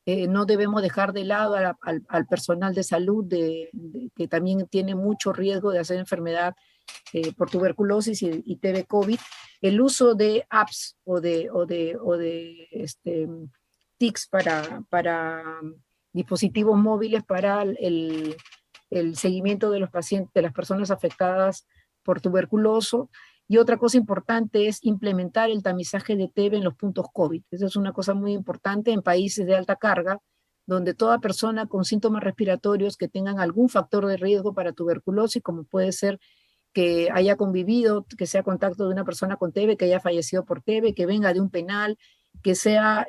No debemos dejar de lado al personal de salud que también tiene mucho riesgo de hacer enfermedad por tuberculosis y TB COVID. El uso de apps o de TICs para dispositivos móviles para el seguimiento de los pacientes, de las personas afectadas por tuberculoso. Y otra cosa importante es implementar el tamizaje de TB en los puntos COVID. Eso es una cosa muy importante en países de alta carga, donde toda persona con síntomas respiratorios que tengan algún factor de riesgo para tuberculosis, como puede ser que haya convivido, que sea contacto de una persona con TB, que haya fallecido por TB, que venga de un penal, que sea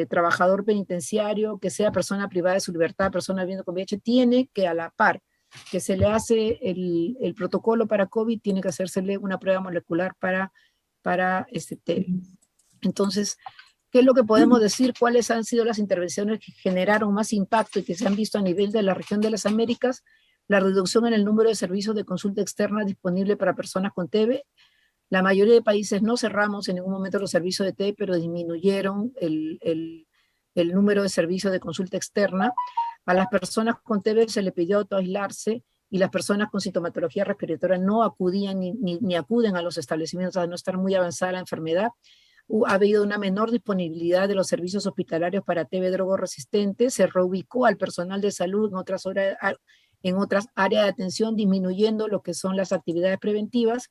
trabajador penitenciario, que sea persona privada de su libertad, persona viviendo con VIH, tiene que, a la par que se le hace el protocolo para COVID, tiene que hacérsele una prueba molecular para TB. Entonces, ¿qué es lo que podemos decir? ¿Cuáles han sido las intervenciones que generaron más impacto y que se han visto a nivel de la región de las Américas? La reducción en el número de servicios de consulta externa disponible para personas con TB. La mayoría de países no cerramos en ningún momento los servicios de TB, pero disminuyeron el número de servicios de consulta externa. A las personas con TB se le pidió autoaislarse, y las personas con sintomatología respiratoria no acudían ni acuden a los establecimientos a no estar muy avanzada la enfermedad. Ha habido una menor disponibilidad de los servicios hospitalarios para TB drogoresistentes, se reubicó al personal de salud en otras áreas de atención, disminuyendo lo que son las actividades preventivas.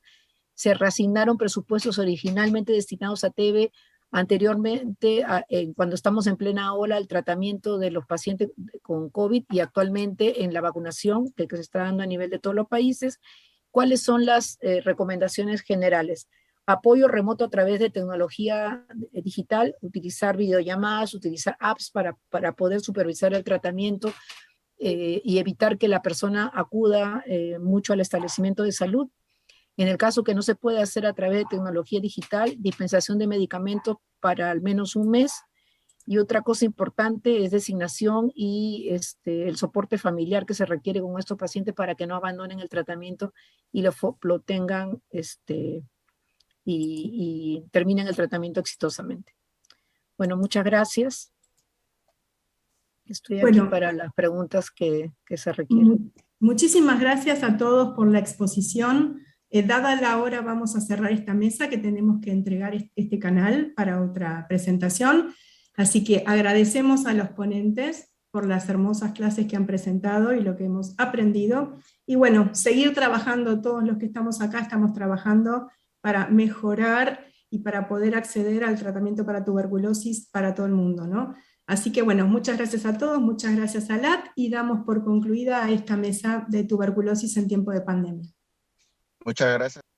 Se reasignaron presupuestos originalmente destinados a TB anteriormente, cuando estamos en plena ola, el tratamiento de los pacientes con COVID y actualmente en la vacunación que se está dando a nivel de todos los países. ¿Cuáles son las recomendaciones generales? Apoyo remoto a través de tecnología digital, utilizar videollamadas, utilizar apps para poder supervisar el tratamiento y evitar que la persona acuda mucho al establecimiento de salud. En el caso que no se puede hacer a través de tecnología digital, dispensación de medicamentos para al menos un mes. Y otra cosa importante es designación y el soporte familiar que se requiere con estos pacientes para que no abandonen el tratamiento y lo tengan y terminen el tratamiento exitosamente. Bueno, muchas gracias. Estoy aquí para las preguntas que se requieran. Muchísimas gracias a todos por la exposición. Dada la hora, vamos a cerrar esta mesa, que tenemos que entregar este canal para otra presentación. Así que agradecemos a los ponentes por las hermosas clases que han presentado y lo que hemos aprendido. Y bueno, seguir trabajando, todos los que estamos acá estamos trabajando para mejorar y para poder acceder al tratamiento para tuberculosis para todo el mundo, ¿no? Así que bueno, muchas gracias a todos, muchas gracias a LAT, y damos por concluida esta mesa de tuberculosis en tiempo de pandemia. Muchas gracias.